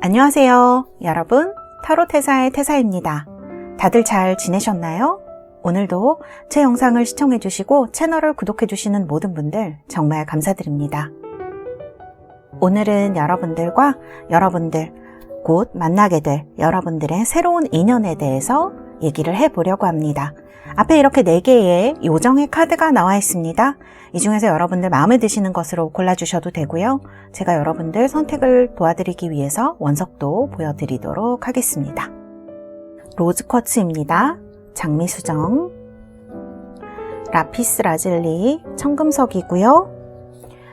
안녕하세요. 여러분, 타로 태사의 태사입니다. 다들 잘 지내셨나요? 오늘도 제 영상을 시청해주시고 채널을 구독해주시는 모든 분들 정말 감사드립니다. 오늘은 여러분들과 여러분들, 곧 만나게 될 여러분들의 새로운 인연에 대해서 얘기를 해보려고 합니다. 앞에 이렇게 4개의 요정의 카드가 나와 있습니다. 이 중에서 여러분들 마음에 드시는 것으로 골라주셔도 되고요. 제가 여러분들 선택을 도와드리기 위해서 원석도 보여드리도록 하겠습니다. 로즈쿼츠입니다. 장미수정, 라피스 라즐리 청금석이고요.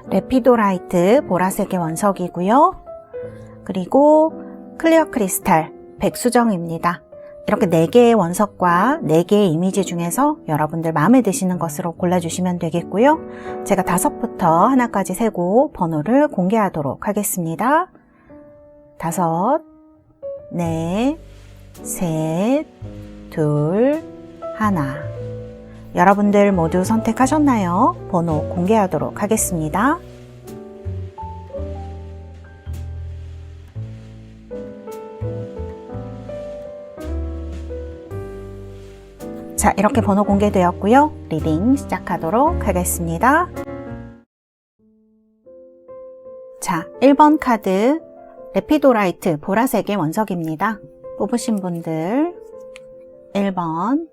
레피도라이트 보라색의 원석이고요. 그리고 클리어 크리스탈 백수정입니다. 이렇게 4개의 원석과 4개의 이미지 중에서 여러분들 마음에 드시는 것으로 골라주시면 되겠고요. 제가 5부터 하나까지 세고 번호를 공개하도록 하겠습니다. 5, 4, 3, 2, 1. 여러분들 모두 선택하셨나요? 번호 공개하도록 하겠습니다. 자, 이렇게 번호 공개되었고요. 리딩 시작하도록 하겠습니다. 자, 1번 카드 레피도라이트 보라색의 원석입니다. 뽑으신 분들 1번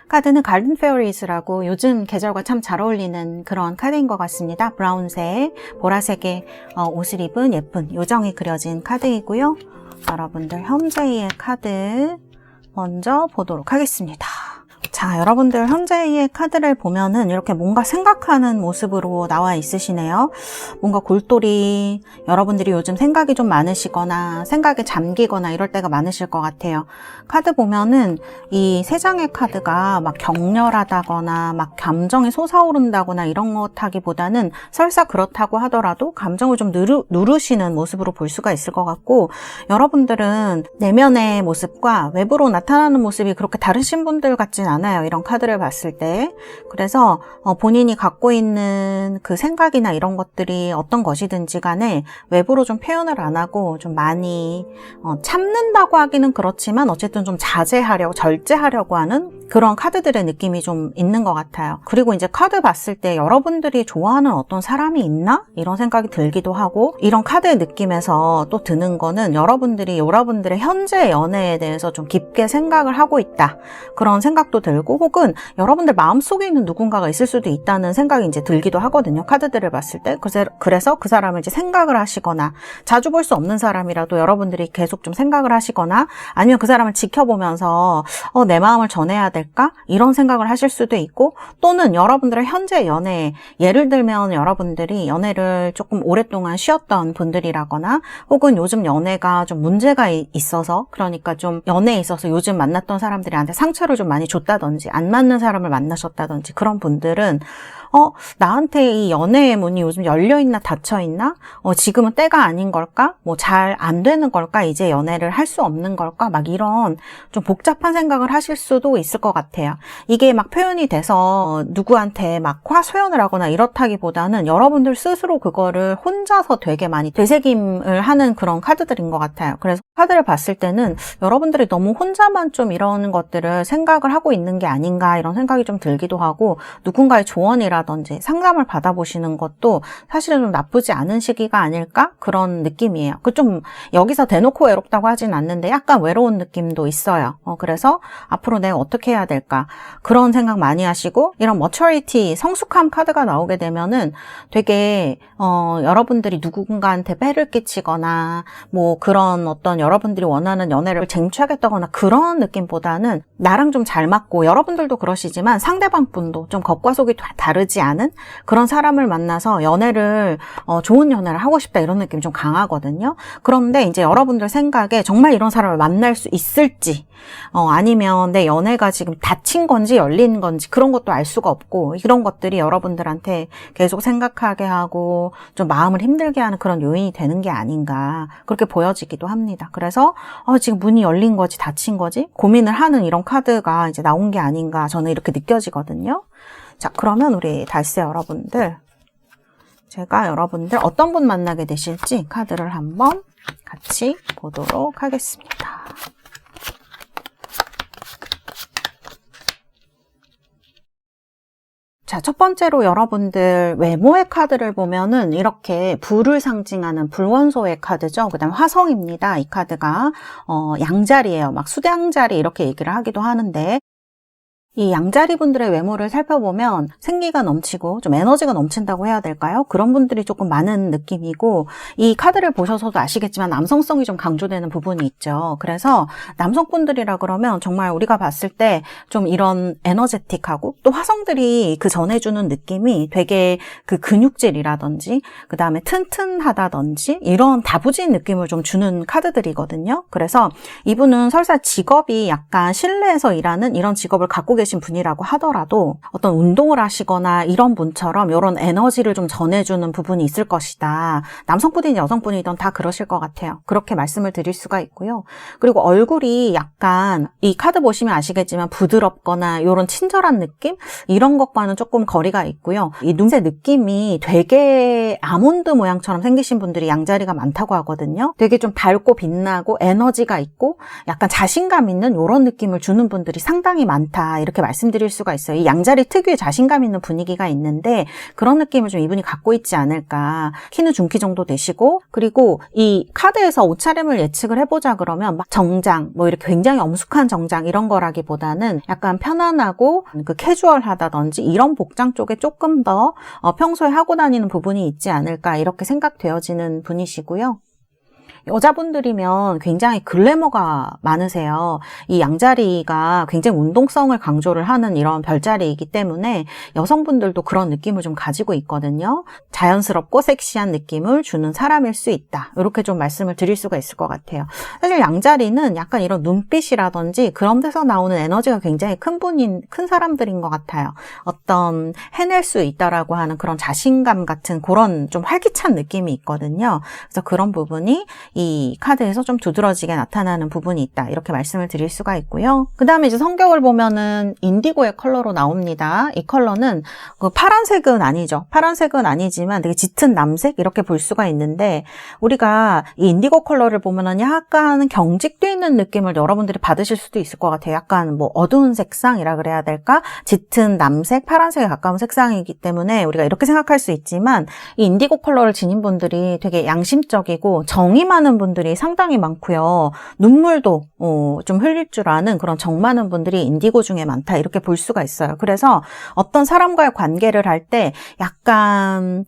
카드는 갈든 페어리스라고 요즘 계절과 참 잘 어울리는 그런 카드인 것 같습니다. 브라운색, 보라색의 옷을 입은 예쁜 요정이 그려진 카드이고요. 여러분들 현재의 카드 먼저 보도록 하겠습니다. 자, 여러분들 현재의 카드를 보면은 이렇게 뭔가 생각하는 모습으로 나와 있으시네요. 뭔가 골똘히 여러분들이 요즘 생각이 좀 많으시거나 생각에 잠기거나 이럴 때가 많으실 것 같아요. 카드 보면은 이 3장의 카드가 막 격렬하다거나 막 감정이 솟아오른다거나 이런 것하기보다는 설사 그렇다고 하더라도 감정을 좀 누르시는 모습으로 볼 수가 있을 것 같고, 여러분들은 내면의 모습과 외부로 나타나는 모습이 그렇게 다르신 분들 같진 않아요. 이런 카드를 봤을 때. 그래서 본인이 갖고 있는 그 생각이나 이런 것들이 어떤 것이든지 간에 외부로 좀 표현을 안 하고 좀 많이 참는다고 하기는 그렇지만 어쨌든 좀 자제하려고, 절제하려고 하는 그런 카드들의 느낌이 좀 있는 것 같아요. 그리고 이제 카드 봤을 때 여러분들이 좋아하는 어떤 사람이 있나? 이런 생각이 들기도 하고, 이런 카드의 느낌에서 또 드는 거는 여러분들이 여러분들의 현재 연애에 대해서 좀 깊게 생각을 하고 있다. 그런 생각도 들고, 혹은 여러분들 마음속에 있는 누군가가 있을 수도 있다는 생각이 이제 들기도 하거든요. 카드들을 봤을 때. 그래서 그 사람을 이제 생각을 하시거나, 자주 볼 수 없는 사람이라도 여러분들이 계속 좀 생각을 하시거나, 아니면 그 사람을 지켜보면서 내 마음을 전해야 될까? 이런 생각을 하실 수도 있고, 또는 여러분들의 현재 연애, 예를 들면 여러분들이 연애를 조금 오랫동안 쉬었던 분들이라거나, 혹은 요즘 연애가 좀 문제가 있어서, 그러니까 좀 연애에 있어서 요즘 만났던 사람들한테 상처를 좀 많이 줬다든지 안 맞는 사람을 만나셨다든지, 그런 분들은 나한테 이 연애의 문이 요즘 열려있나 닫혀있나? 지금은 때가 아닌 걸까? 뭐 잘 안 되는 걸까? 이제 연애를 할 수 없는 걸까? 막 이런 좀 복잡한 생각을 하실 수도 있을 것 같아요. 이게 막 표현이 돼서 누구한테 막 화소연을 하거나 이렇다기보다는 여러분들 스스로 그거를 혼자서 되게 많이 되새김을 하는 그런 카드들인 것 같아요. 그래서 카드를 봤을 때는 여러분들이 너무 혼자만 좀 이런 것들을 생각을 하고 있는 게 아닌가, 이런 생각이 좀 들기도 하고, 누군가의 조언이라든지 상담을 받아보시는 것도 사실은 좀 나쁘지 않은 시기가 아닐까? 그런 느낌이에요. 좀 여기서 대놓고 외롭다고 하진 않는데 약간 외로운 느낌도 있어요. 그래서 앞으로 내가 어떻게 해야 될까? 그런 생각 많이 하시고, 이런 maturity, 성숙함 카드가 나오게 되면은 되게 여러분들이 누군가한테 폐를 끼치거나 뭐 그런 어떤 여러분들이 원하는 연애를 쟁취하겠다거나 그런 느낌보다는 나랑 좀 잘 맞고, 여러분들도 그러시지만 상대방 분도 좀 겉과 속이 다르지 않은 그런 사람을 만나서 연애를 좋은 연애를 하고 싶다, 이런 느낌이 좀 강하거든요. 그런데 이제 여러분들 생각에 정말 이런 사람을 만날 수 있을지, 아니면 내 연애가 지금 닫힌 건지 열린 건지 그런 것도 알 수가 없고, 이런 것들이 여러분들한테 계속 생각하게 하고 좀 마음을 힘들게 하는 그런 요인이 되는 게 아닌가, 그렇게 보여지기도 합니다. 그래서 지금 문이 열린 거지 닫힌 거지 고민을 하는 이런 카드가 이제 나온 게 아닌가, 저는 이렇게 느껴지거든요. 자, 그러면 우리 달세 여러분들 제가 여러분들 어떤 분 만나게 되실지 카드를 한번 같이 보도록 하겠습니다. 자, 첫 번째로 여러분들 외모의 카드를 보면은 이렇게 불을 상징하는 불원소의 카드죠. 그 다음 화성입니다. 이 카드가 양자리예요. 막 수량자리 이렇게 얘기를 하기도 하는데, 이 양자리 분들의 외모를 살펴보면 생기가 넘치고 좀 에너지가 넘친다고 해야 될까요? 그런 분들이 조금 많은 느낌이고, 이 카드를 보셔서도 아시겠지만 남성성이 좀 강조되는 부분이 있죠. 그래서 남성분들이라 그러면 정말 우리가 봤을 때 좀 이런 에너제틱하고, 또 화성들이 그 전해주는 느낌이 되게 그 근육질이라든지 그 다음에 튼튼하다든지 이런 다부진 느낌을 좀 주는 카드들이거든요. 그래서 이분은 설사 직업이 약간 실내에서 일하는 이런 직업을 갖고 계신 분이라고 하더라도 어떤 운동을 하시거나 이런 분처럼 이런 에너지를 좀 전해주는 부분이 있을 것이다. 남성분이든 여성분이든 다 그러실 것 같아요. 그렇게 말씀을 드릴 수가 있고요. 그리고 얼굴이 약간 이 카드 보시면 아시겠지만 부드럽거나 이런 친절한 느낌? 이런 것과는 조금 거리가 있고요. 이 눈새 느낌이 되게 아몬드 모양처럼 생기신 분들이 양자리가 많다고 하거든요. 되게 좀 밝고 빛나고 에너지가 있고 약간 자신감 있는 이런 느낌을 주는 분들이 상당히 많다. 이렇게 말씀드릴 수가 있어요. 이 양자리 특유의 자신감 있는 분위기가 있는데 그런 느낌을 좀 이분이 갖고 있지 않을까. 키는 중키 정도 되시고, 그리고 이 카드에서 옷차림을 예측을 해보자 그러면 막 정장, 뭐 이렇게 굉장히 엄숙한 정장 이런 거라기보다는 약간 편안하고 그 캐주얼하다든지 이런 복장 쪽에 조금 더 평소에 하고 다니는 부분이 있지 않을까 이렇게 생각되어지는 분이시고요. 여자분들이면 굉장히 글래머가 많으세요. 이 양자리가 굉장히 운동성을 강조를 하는 이런 별자리이기 때문에 여성분들도 그런 느낌을 좀 가지고 있거든요. 자연스럽고 섹시한 느낌을 주는 사람일 수 있다. 이렇게 좀 말씀을 드릴 수가 있을 것 같아요. 사실 양자리는 약간 이런 눈빛이라든지 그런 데서 나오는 에너지가 굉장히 큰 사람들인 것 같아요. 어떤 해낼 수 있다라고 하는 그런 자신감 같은 그런 좀 활기찬 느낌이 있거든요. 그래서 그런 부분이 이 카드에서 좀 두드러지게 나타나는 부분이 있다. 이렇게 말씀을 드릴 수가 있고요. 그 다음에 이제 성격을 보면은 인디고의 컬러로 나옵니다. 이 컬러는 그 파란색은 아니죠. 파란색은 아니지만 되게 짙은 남색 이렇게 볼 수가 있는데, 우리가 이 인디고 컬러를 보면은 약간 경직되어 있는 느낌을 여러분들이 받으실 수도 있을 것 같아요. 약간 뭐 어두운 색상이라 그래야 될까? 짙은 남색, 파란색에 가까운 색상이기 때문에 우리가 이렇게 생각할 수 있지만, 이 인디고 컬러를 지닌 분들이 되게 양심적이고 정의 많은 분들이 상당히 많고요. 눈물도 좀 흘릴 줄 아는 그런 정 많은 분들이 인디고 중에 많다. 이렇게 볼 수가 있어요. 그래서 어떤 사람과의 관계를 할 때 약간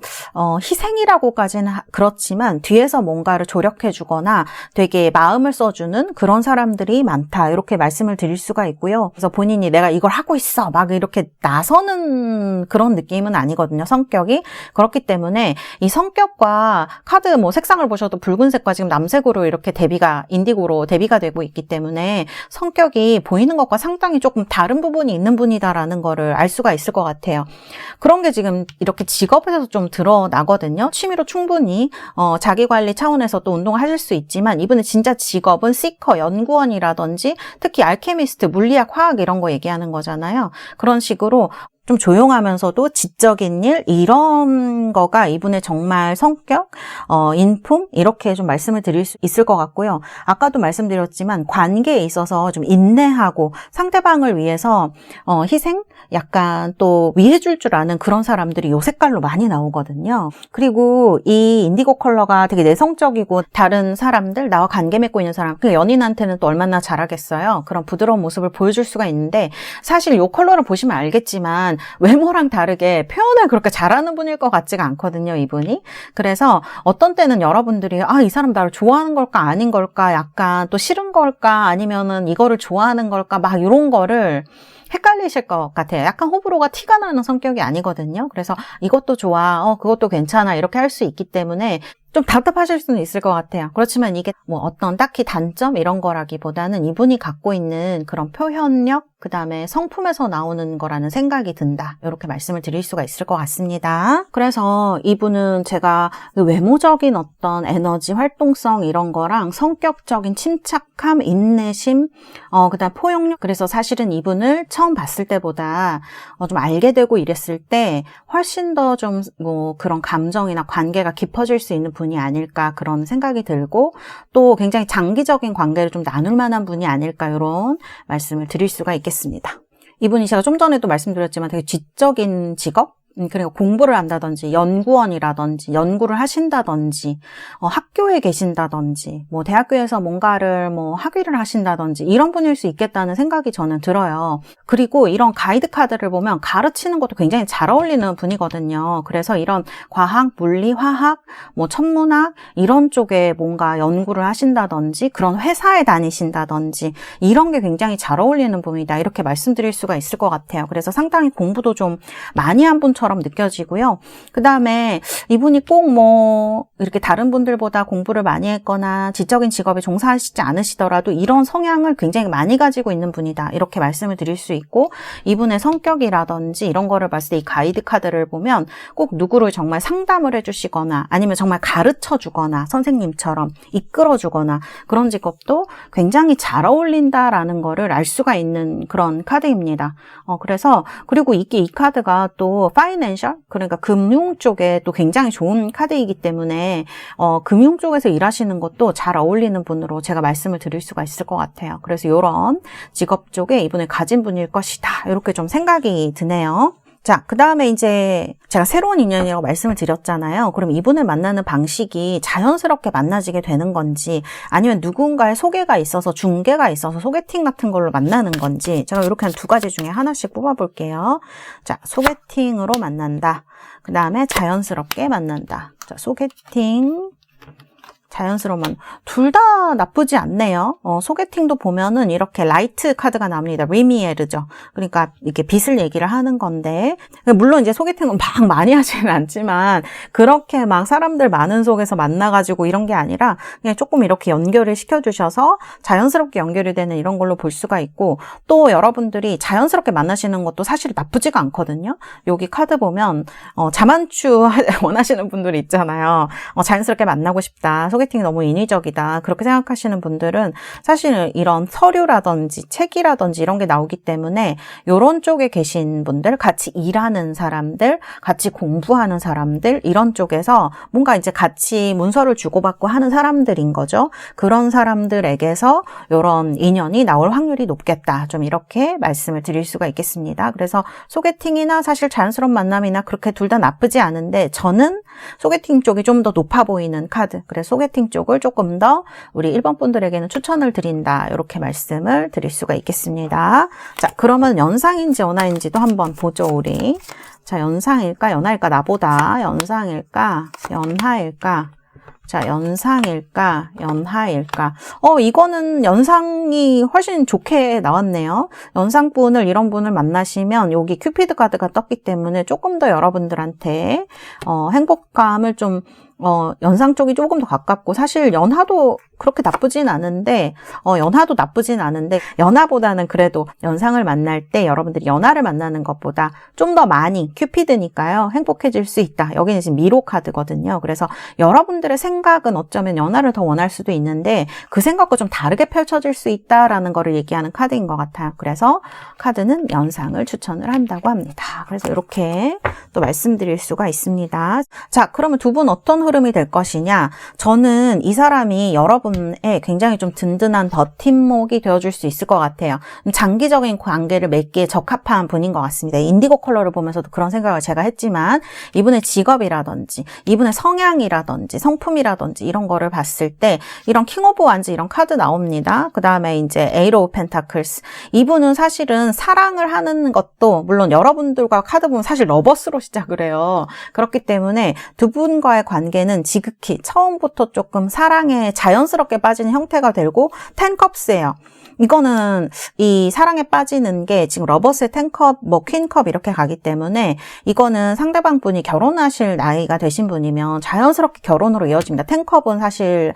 희생이라고까지는 그렇지만 뒤에서 뭔가를 조력해 주거나 되게 마음을 써주는 그런 사람들이 많다. 이렇게 말씀을 드릴 수가 있고요. 그래서 본인이 내가 이걸 하고 있어 막 이렇게 나서는 그런 느낌은 아니거든요. 성격이. 그렇기 때문에 이 성격과 카드 뭐 색상을 보셔도 붉은색과 지금 남색으로 이렇게 인디고로 대비가 되고 있기 때문에 성격이 보이는 것과 상당히 조금 다른 부분이 있는 분이다라는 거를 알 수가 있을 것 같아요. 그런 게 지금 이렇게 직업에서 좀 드러나거든요. 취미로 충분히 자기관리 차원에서 또 운동을 하실 수 있지만, 이분의 진짜 직업은 시커, 연구원이라든지 특히 알케미스트, 물리학, 화학 이런 거 얘기하는 거잖아요. 그런 식으로 좀 조용하면서도 지적인 일, 이런 거가 이분의 정말 성격, 인품, 이렇게 좀 말씀을 드릴 수 있을 것 같고요. 아까도 말씀드렸지만 관계에 있어서 좀 인내하고 상대방을 위해서 희생, 약간 또 위해줄 줄 아는 그런 사람들이 요 색깔로 많이 나오거든요. 그리고 이 인디고 컬러가 되게 내성적이고 다른 사람들, 나와 관계 맺고 있는 사람, 그 연인한테는 또 얼마나 잘하겠어요. 그런 부드러운 모습을 보여줄 수가 있는데, 사실 요 컬러를 보시면 알겠지만 외모랑 다르게 표현을 그렇게 잘하는 분일 것 같지가 않거든요, 이분이. 그래서 어떤 때는 여러분들이 이 사람 나를 좋아하는 걸까 아닌 걸까, 약간 또 싫은 걸까 아니면은 이거를 좋아하는 걸까, 막 이런 거를 헷갈리실 것 같아요. 약간 호불호가 티가 나는 성격이 아니거든요. 그래서 이것도 좋아, 그것도 괜찮아 이렇게 할 수 있기 때문에 좀 답답하실 수는 있을 것 같아요. 그렇지만 이게 뭐 어떤 딱히 단점 이런 거라기보다는 이분이 갖고 있는 그런 표현력, 그 다음에 성품에서 나오는 거라는 생각이 든다. 이렇게 말씀을 드릴 수가 있을 것 같습니다. 그래서 이분은 제가 외모적인 어떤 에너지, 활동성 이런 거랑 성격적인 침착함, 인내심, 그 다음 포용력. 그래서 사실은 이분을 처음 봤을 때보다 좀 알게 되고 이랬을 때 훨씬 더 좀 뭐 그런 감정이나 관계가 깊어질 수 있는 분이 아닐까 그런 생각이 들고, 또 굉장히 장기적인 관계를 좀 나눌 만한 분이 아닐까 이런 말씀을 드릴 수가 있겠습니다. 이분이 제가 좀 전에도 말씀드렸지만 되게 지적인 직업? 그러니까 공부를 한다든지 연구원이라든지 연구를 하신다든지 학교에 계신다든지 뭐 대학교에서 뭔가를 뭐 학위를 하신다든지 이런 분일 수 있겠다는 생각이 저는 들어요. 그리고 이런 가이드 카드를 보면 가르치는 것도 굉장히 잘 어울리는 분이거든요. 그래서 이런 과학, 물리, 화학, 뭐 천문학 이런 쪽에 뭔가 연구를 하신다든지 그런 회사에 다니신다든지 이런 게 굉장히 잘 어울리는 분이다, 이렇게 말씀드릴 수가 있을 것 같아요. 그래서 상당히 공부도 좀 많이 한 분처럼 느껴지고요. 그 다음에 이분이 꼭 뭐 이렇게 다른 분들보다 공부를 많이 했거나 지적인 직업에 종사하시지 않으시더라도 이런 성향을 굉장히 많이 가지고 있는 분이다, 이렇게 말씀을 드릴 수 있고, 이분의 성격이라든지 이런 거를 봤을 때 이 가이드 카드를 보면 꼭 누구를 정말 상담을 해주시거나 아니면 정말 가르쳐 주거나 선생님처럼 이끌어 주거나 그런 직업도 굉장히 잘 어울린다라는 거를 알 수가 있는 그런 카드입니다. 그래서 그리고 이 카드가 또 파이낸셜, 그러니까 금융 쪽에 또 굉장히 좋은 카드이기 때문에 금융 쪽에서 일하시는 것도 잘 어울리는 분으로 제가 말씀을 드릴 수가 있을 것 같아요. 그래서 이런 직업 쪽에 이분을 가진 분일 것이다, 이렇게 좀 생각이 드네요. 자, 그 다음에 이제 제가 새로운 인연이라고 말씀을 드렸잖아요. 그럼 이분을 만나는 방식이 자연스럽게 만나지게 되는 건지 아니면 누군가의 소개가 있어서 중개가 있어서 소개팅 같은 걸로 만나는 건지, 제가 이렇게 한 두 가지 중에 하나씩 뽑아볼게요. 자, 소개팅으로 만난다. 그 다음에 자연스럽게 만난다. 자, 소개팅, 자연스러운, 둘 다 나쁘지 않네요. 소개팅도 보면은 이렇게 라이트 카드가 나옵니다. 리미에르죠. 그러니까 이렇게 빚을 얘기를 하는 건데, 물론 이제 소개팅은 막 많이 하지는 않지만 그렇게 막 사람들 많은 속에서 만나가지고 이런 게 아니라 그냥 조금 이렇게 연결을 시켜주셔서 자연스럽게 연결이 되는 이런 걸로 볼 수가 있고, 또 여러분들이 자연스럽게 만나시는 것도 사실 나쁘지가 않거든요. 여기 카드 보면 자만추 원하시는 분들이 있잖아요. 자연스럽게 만나고 싶다, 소개팅이 너무 인위적이다, 그렇게 생각하시는 분들은 사실 이런 서류라든지 책이라든지 이런 게 나오기 때문에 이런 쪽에 계신 분들, 같이 일하는 사람들, 같이 공부하는 사람들, 이런 쪽에서 뭔가 이제 같이 문서를 주고받고 하는 사람들인 거죠. 그런 사람들에게서 이런 인연이 나올 확률이 높겠다, 좀 이렇게 말씀을 드릴 수가 있겠습니다. 그래서 소개팅이나 사실 자연스러운 만남이나 그렇게 둘 다 나쁘지 않은데 저는 소개팅 쪽이 좀 더 높아 보이는 카드, 그래서 소개팅 쪽을 조금 더 우리 1번 분들에게는 추천을 드린다, 이렇게 말씀을 드릴 수가 있겠습니다. 자, 그러면 연상인지 연하인지도 한번 보죠, 우리. 자, 연상일까 연하일까, 나보다 연상일까 연하일까. 자, 연상일까 연하일까. 이거는 연상이 훨씬 좋게 나왔네요. 연상분을, 이런 분을 만나시면 여기 큐피드 카드가 떴기 때문에 조금 더 여러분들한테 행복감을 좀 연상 쪽이 조금 더 가깝고, 사실 연하도 그렇게 나쁘진 않은데, 연하도 나쁘진 않은데, 연하보다는 그래도 연상을 만날 때 여러분들이 연하를 만나는 것보다 좀 더 많이 큐피드니까요, 행복해질 수 있다. 여기는 지금 미로 카드거든요. 그래서 여러분들의 생각은 어쩌면 연하를 더 원할 수도 있는데, 그 생각과 좀 다르게 펼쳐질 수 있다라는 거를 얘기하는 카드인 것 같아요. 그래서 카드는 연상을 추천을 한다고 합니다. 그래서 이렇게 또 말씀드릴 수가 있습니다. 자, 그러면 두 분 어떤 흐름이 될 것이냐. 저는 이 사람이 여러분의 굉장히 좀 든든한 버팀목이 되어줄 수 있을 것 같아요. 장기적인 관계를 맺기에 적합한 분인 것 같습니다. 인디고 컬러를 보면서도 그런 생각을 제가 했지만, 이분의 직업이라든지 이분의 성향이라든지 성품이라든지 이런 거를 봤을 때 이런 킹 오브 완즈 이런 카드 나옵니다. 그 다음에 이제 에이트 오브 펜타클스, 이분은 사실은 사랑을 하는 것도 물론 여러분들과 카드 보면 사실 러버스로 시작을 해요. 그렇기 때문에 두 분과의 관계는 지극히 처음부터 조금 사랑에 자연스럽게 빠지는 형태가 되고, 10컵스예요. 이거는 이 사랑에 빠지는 게 지금 러버스의 10컵, 뭐 퀸컵 이렇게 가기 때문에 이거는 상대방 분이 결혼하실 나이가 되신 분이면 자연스럽게 결혼으로 이어집니다. 10컵은 사실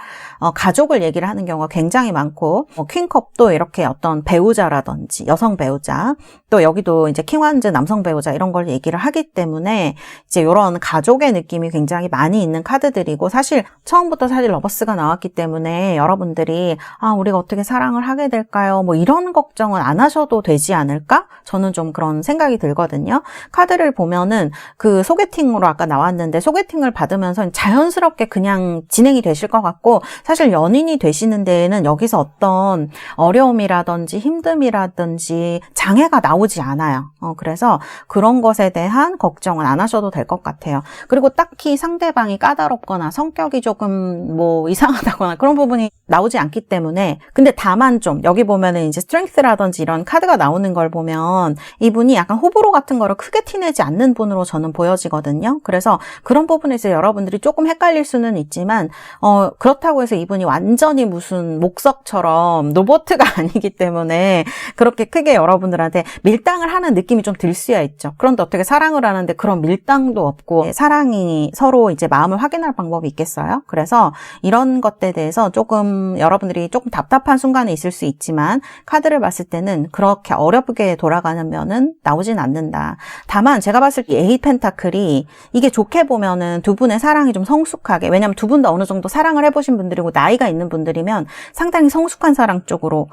가족을 얘기를 하는 경우가 굉장히 많고, 퀸컵도 이렇게 어떤 배우자라든지 여성 배우자, 또 여기도 이제 킹완즈 남성 배우자 이런 걸 얘기를 하기 때문에 이제 이런 가족의 느낌이 굉장히 많이 있는 카드들이고, 사실 처음부터 사실 러버스가 나왔기 때문에 때문에 여러분들이 우리가 어떻게 사랑을 하게 될까요? 뭐 이런 걱정은 안 하셔도 되지 않을까? 저는 좀 그런 생각이 들거든요. 카드를 보면은 그 소개팅으로 아까 나왔는데 소개팅을 받으면서 자연스럽게 그냥 진행이 되실 것 같고, 사실 연인이 되시는 데에는 여기서 어떤 어려움이라든지 힘듦이라든지 장애가 나오지 않아요. 그래서 그런 것에 대한 걱정은 안 하셔도 될 것 같아요. 그리고 딱히 상대방이 까다롭거나 성격이 조금 뭐 이상하다거나 그런 부분이 나오지 않기 때문에, 근데 다만 좀 여기 보면은 이제 스트렝스라든지 이런 카드가 나오는 걸 보면 이분이 약간 호불호 같은 거를 크게 티내지 않는 분으로 저는 보여지거든요. 그래서 그런 부분에서 여러분들이 조금 헷갈릴 수는 있지만 그렇다고 해서 이분이 완전히 무슨 목석처럼 로봇가 아니기 때문에 그렇게 크게 여러분들한테 밀당을 하는 느낌이 좀 들 수야 있죠. 그런데 어떻게 사랑을 하는데 그런 밀당도 없고 사랑이 서로 이제 마음을 확인할 방법이 있겠어요? 그래서 이런 것에 대해서 조금 여러분들이 조금 답답한 순간이 있을 수 있지만 카드를 봤을 때는 그렇게 어렵게 돌아가는 면은 나오진 않는다. 다만 제가 봤을 때 에잇 펜타클이 이게 좋게 보면은 두 분의 사랑이 좀 성숙하게, 왜냐면 두 분 다 어느 정도 사랑을 해보신 분들이고 나이가 있는 분들이면 상당히 성숙한 사랑 쪽으로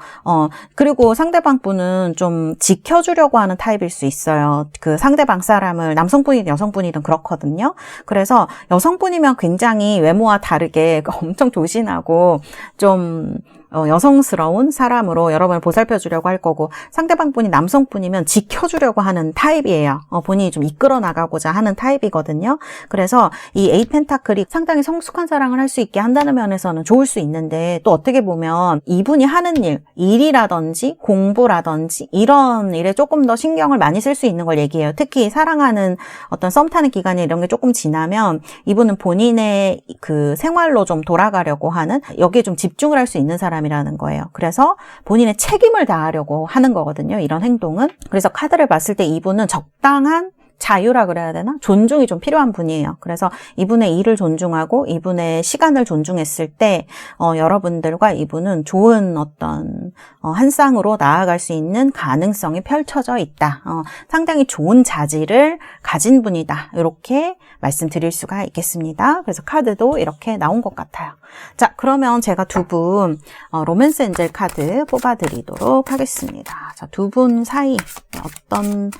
그리고 상대방 분은 좀 지켜주려고 하는 타입일 수 있어요. 그 상대방 사람을 남성분이든 여성분이든 그렇거든요. 그래서 여성분이면 굉장히 외모와 다르게 엄청 조신하고 좀 여성스러운 사람으로 여러분을 보살펴 주려고 할 거고, 상대방 분이 남성분이면 지켜주려고 하는 타입이에요. 본인이 좀 이끌어 나가고자 하는 타입이거든요. 그래서 이 에잇 펜타클이 상당히 성숙한 사랑을 할 수 있게 한다는 면에서는 좋을 수 있는데, 또 어떻게 보면 이분이 하는 일이라든지 공부라든지 이런 일에 조금 더 신경을 많이 쓸 수 있는 걸 얘기해요. 특히 사랑하는 어떤 썸 타는 기간이 이런 게 조금 지나면 이분은 본인의 그 생활로 좀 돌아가려고 하는, 여기에 좀 집중을 할 수 있는 사람이라는 거예요. 그래서 본인의 책임을 다하려고 하는 거거든요, 이런 행동은. 그래서 카드를 봤을 때 이분은 적당한 자유라 그래야 되나? 존중이 좀 필요한 분이에요. 그래서 이분의 일을 존중하고 이분의 시간을 존중했을 때 여러분들과 이분은 좋은 어떤 한 쌍으로 나아갈 수 있는 가능성이 펼쳐져 있다. 상당히 좋은 자질을 가진 분이다. 이렇게 말씀드릴 수가 있겠습니다. 그래서 카드도 이렇게 나온 것 같아요. 자, 그러면 제가 두 분 로맨스 엔젤 카드 뽑아드리도록 하겠습니다. 자, 두 분 사이 어떤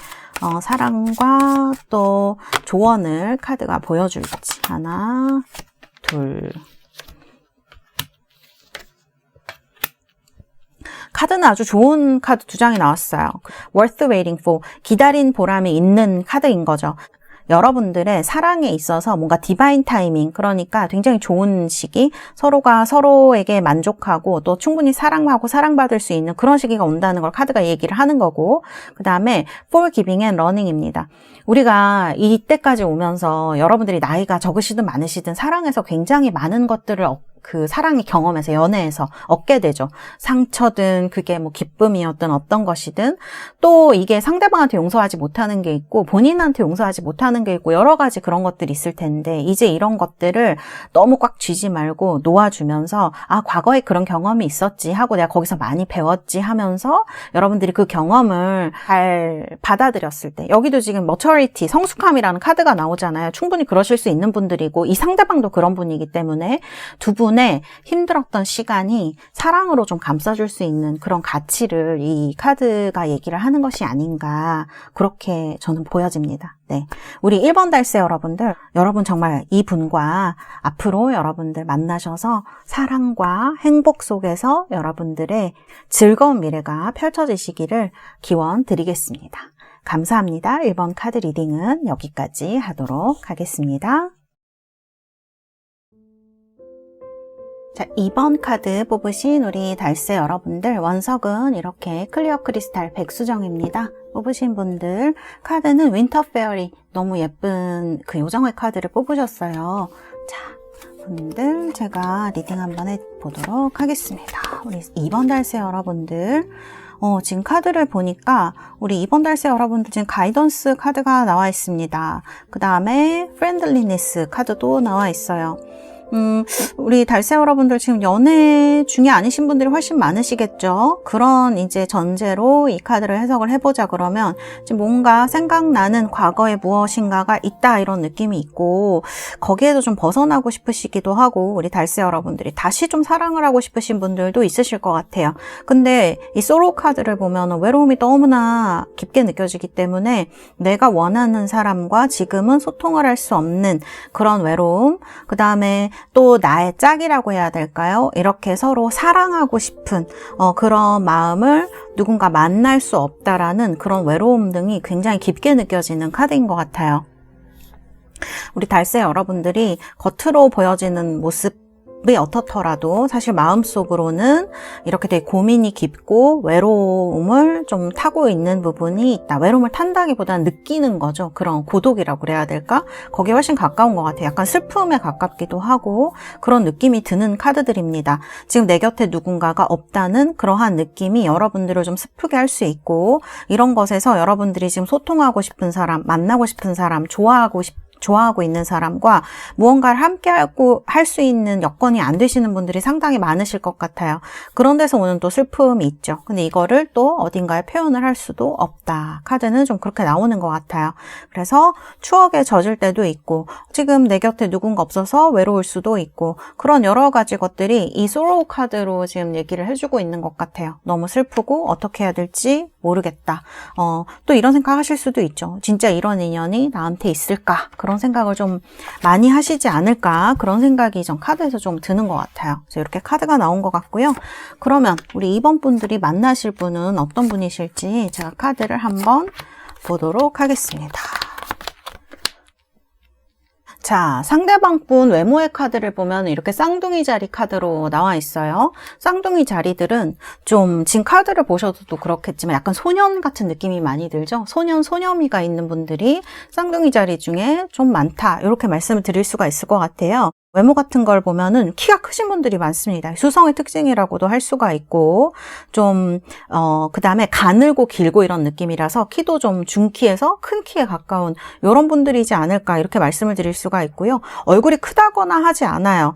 사랑과 또 조언을 카드가 보여줄지. 하나, 둘. 카드는 아주 좋은 카드 두 장이 나왔어요. Worth waiting for. 기다린 보람이 있는 카드인 거죠. 여러분들의 사랑에 있어서 뭔가 디바인 타이밍, 그러니까 굉장히 좋은 시기, 서로가 서로에게 만족하고 또 충분히 사랑하고 사랑받을 수 있는 그런 시기가 온다는 걸 카드가 얘기를 하는 거고, 그 다음에 forgiving and running입니다. 우리가 이때까지 오면서 여러분들이 나이가 적으시든 많으시든 사랑에서 굉장히 많은 것들을 그 사랑의 경험에서, 연애에서 얻게 되죠. 상처든 그게 뭐 기쁨이었든 어떤 것이든, 또 이게 상대방한테 용서하지 못하는 게 있고 본인한테 용서하지 못하는 게 있고 여러 가지 그런 것들이 있을 텐데, 이제 이런 것들을 너무 꽉 쥐지 말고 놓아주면서 과거에 그런 경험이 있었지 하고 내가 거기서 많이 배웠지 하면서 여러분들이 그 경험을 잘 받아들였을 때, 여기도 지금 maturity, 성숙함이라는 카드가 나오잖아요. 충분히 그러실 수 있는 분들이고 이 상대방도 그런 분이기 때문에 두 분의 힘들었던 시간이 사랑으로 좀 감싸줄 수 있는 그런 가치를 이 카드가 얘기를 하는 것이 아닌가, 그렇게 저는 보여집니다. 네, 우리 1번 달세 여러분들, 여러분 정말 이분과 앞으로 여러분들 만나셔서 사랑과 행복 속에서 여러분들의 즐거운 미래가 펼쳐지시기를 기원 드리겠습니다. 감사합니다. 1번 카드 리딩은 여기까지 하도록 하겠습니다. 자, 2번 카드 뽑으신 우리 달세 여러분들, 원석은 이렇게 클리어 크리스탈 백수정입니다. 뽑으신 분들, 카드는 윈터 페어리, 너무 예쁜 그 요정의 카드를 뽑으셨어요. 자, 분들 제가 리딩 한번 해보도록 하겠습니다. 우리 2번 달세 여러분들, 지금 카드를 보니까 우리 2번 달세 여러분들 지금 가이던스 카드가 나와 있습니다. 그 다음에 프렌들리니스 카드도 나와 있어요. 우리 달새 여러분들 지금 연애 중에 아니신 분들이 훨씬 많으시겠죠? 그런 이제 전제로 이 카드를 해석을 해보자 그러면 지금 뭔가 생각나는 과거에 무엇인가가 있다 이런 느낌이 있고 거기에도 좀 벗어나고 싶으시기도 하고 우리 달새 여러분들이 다시 좀 사랑을 하고 싶으신 분들도 있으실 것 같아요. 근데 이 소로 카드를 보면 외로움이 너무나 깊게 느껴지기 때문에 내가 원하는 사람과 지금은 소통을 할 수 없는 그런 외로움, 그 다음에 또 나의 짝이라고 해야 될까요? 이렇게 서로 사랑하고 싶은 그런 마음을 누군가 만날 수 없다라는 그런 외로움 등이 굉장히 깊게 느껴지는 카드인 것 같아요. 우리 달새 여러분들이 겉으로 보여지는 모습 어떻더라도 사실 마음속으로는 이렇게 되게 고민이 깊고 외로움을 좀 타고 있는 부분이 있다. 외로움을 탄다기보다는 느끼는 거죠. 그런 고독이라고 그래야 될까? 거기에 훨씬 가까운 것 같아요. 약간 슬픔에 가깝기도 하고 그런 느낌이 드는 카드들입니다. 지금 내 곁에 누군가가 없다는 그러한 느낌이 여러분들을 좀 슬프게 할 수 있고 이런 것에서 여러분들이 지금 소통하고 싶은 사람, 만나고 싶은 사람, 좋아하고 있는 사람과 무언가를 함께하고 할 수 있는 여건이 안 되시는 분들이 상당히 많으실 것 같아요. 그런 데서 오는 또 슬픔이 있죠. 근데 이거를 또 어딘가에 표현을 할 수도 없다. 카드는 좀 그렇게 나오는 것 같아요. 그래서 추억에 젖을 때도 있고 지금 내 곁에 누군가 없어서 외로울 수도 있고 그런 여러 가지 것들이 이 소로우 카드로 지금 얘기를 해주고 있는 것 같아요. 너무 슬프고 어떻게 해야 될지 모르겠다. 또 이런 생각 하실 수도 있죠. 진짜 이런 인연이 나한테 있을까? 그런 생각을 좀 많이 하시지 않을까? 그런 생각이 전 카드에서 좀 드는 것 같아요. 그래서 이렇게 카드가 나온 것 같고요. 그러면 우리 2번 분들이 만나실 분은 어떤 분이실지 제가 카드를 한번 보도록 하겠습니다. 자, 상대방 분 외모의 카드를 보면 이렇게 쌍둥이 자리 카드로 나와 있어요. 쌍둥이 자리들은 좀 지금 카드를 보셔도 그렇겠지만 약간 소년 같은 느낌이 많이 들죠? 소녀미가 있는 분들이 쌍둥이 자리 중에 좀 많다. 이렇게 말씀을 드릴 수가 있을 것 같아요. 외모 같은 걸 보면은 키가 크신 분들이 많습니다. 수성의 특징이라고도 할 수가 있고 좀 그 다음에 가늘고 길고 이런 느낌이라서 키도 좀 중키에서 큰 키에 가까운 이런 분들이지 않을까 이렇게 말씀을 드릴 수가 있고요. 얼굴이 크다거나 하지 않아요.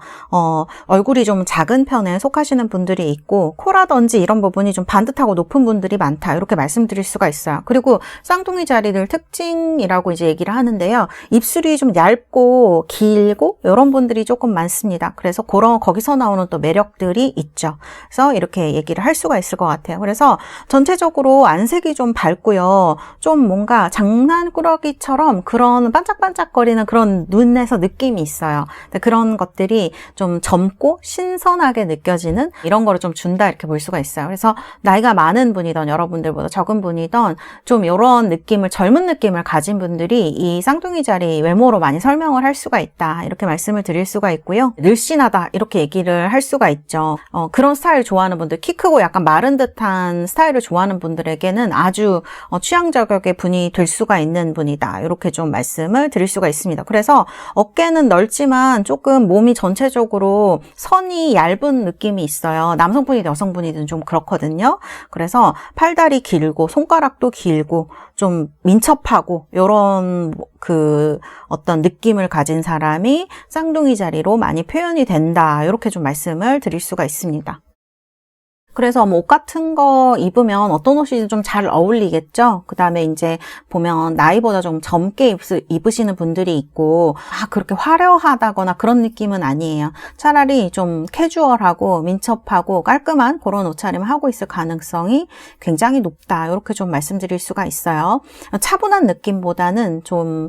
얼굴이 좀 작은 편에 속하시는 분들이 있고 코라든지 이런 부분이 좀 반듯하고 높은 분들이 많다 이렇게 말씀드릴 수가 있어요. 그리고 쌍둥이 자리들 특징이라고 이제 얘기를 하는데요. 입술이 좀 얇고 길고 이런 분들이 조금 많습니다. 그래서 거기서 나오는 또 매력들이 있죠. 그래서 이렇게 얘기를 할 수가 있을 것 같아요. 그래서 전체적으로 안색이 좀 밝고요. 좀 뭔가 장난꾸러기처럼 그런 반짝반짝거리는 그런 눈에서 느낌이 있어요. 그런 것들이 좀 젊고 신선하게 느껴지는 이런 거를 좀 준다 이렇게 볼 수가 있어요. 그래서 나이가 많은 분이든 여러분들보다 적은 분이든 좀 이런 느낌을 젊은 느낌을 가진 분들이 이 쌍둥이 자리 외모로 많이 설명을 할 수가 있다. 이렇게 말씀을 드릴 수가 있고요. 늘씬하다 이렇게 얘기를 할 수가 있죠. 그런 스타일 좋아하는 분들, 키 크고 약간 마른 듯한 스타일을 좋아하는 분들에게는 아주 취향 저격의 분이 될 수가 있는 분이다. 이렇게 좀 말씀을 드릴 수가 있습니다. 그래서 어깨는 넓지만 조금 몸이 전체적으로 선이 얇은 느낌이 있어요. 남성분이든 여성분이든 좀 그렇거든요. 그래서 팔다리 길고 손가락도 길고 좀 민첩하고 이런 어떤 느낌을 가진 사람이 쌍둥이 자리로 많이 표현이 된다. 이렇게 좀 말씀을 드릴 수가 있습니다. 그래서 옷 같은 거 입으면 어떤 옷이 좀 잘 어울리겠죠? 그 다음에 이제 보면 나이보다 좀 젊게 입으시는 분들이 있고, 그렇게 화려하다거나 그런 느낌은 아니에요. 차라리 좀 캐주얼하고 민첩하고 깔끔한 그런 옷차림을 하고 있을 가능성이 굉장히 높다. 이렇게 좀 말씀드릴 수가 있어요. 차분한 느낌보다는 좀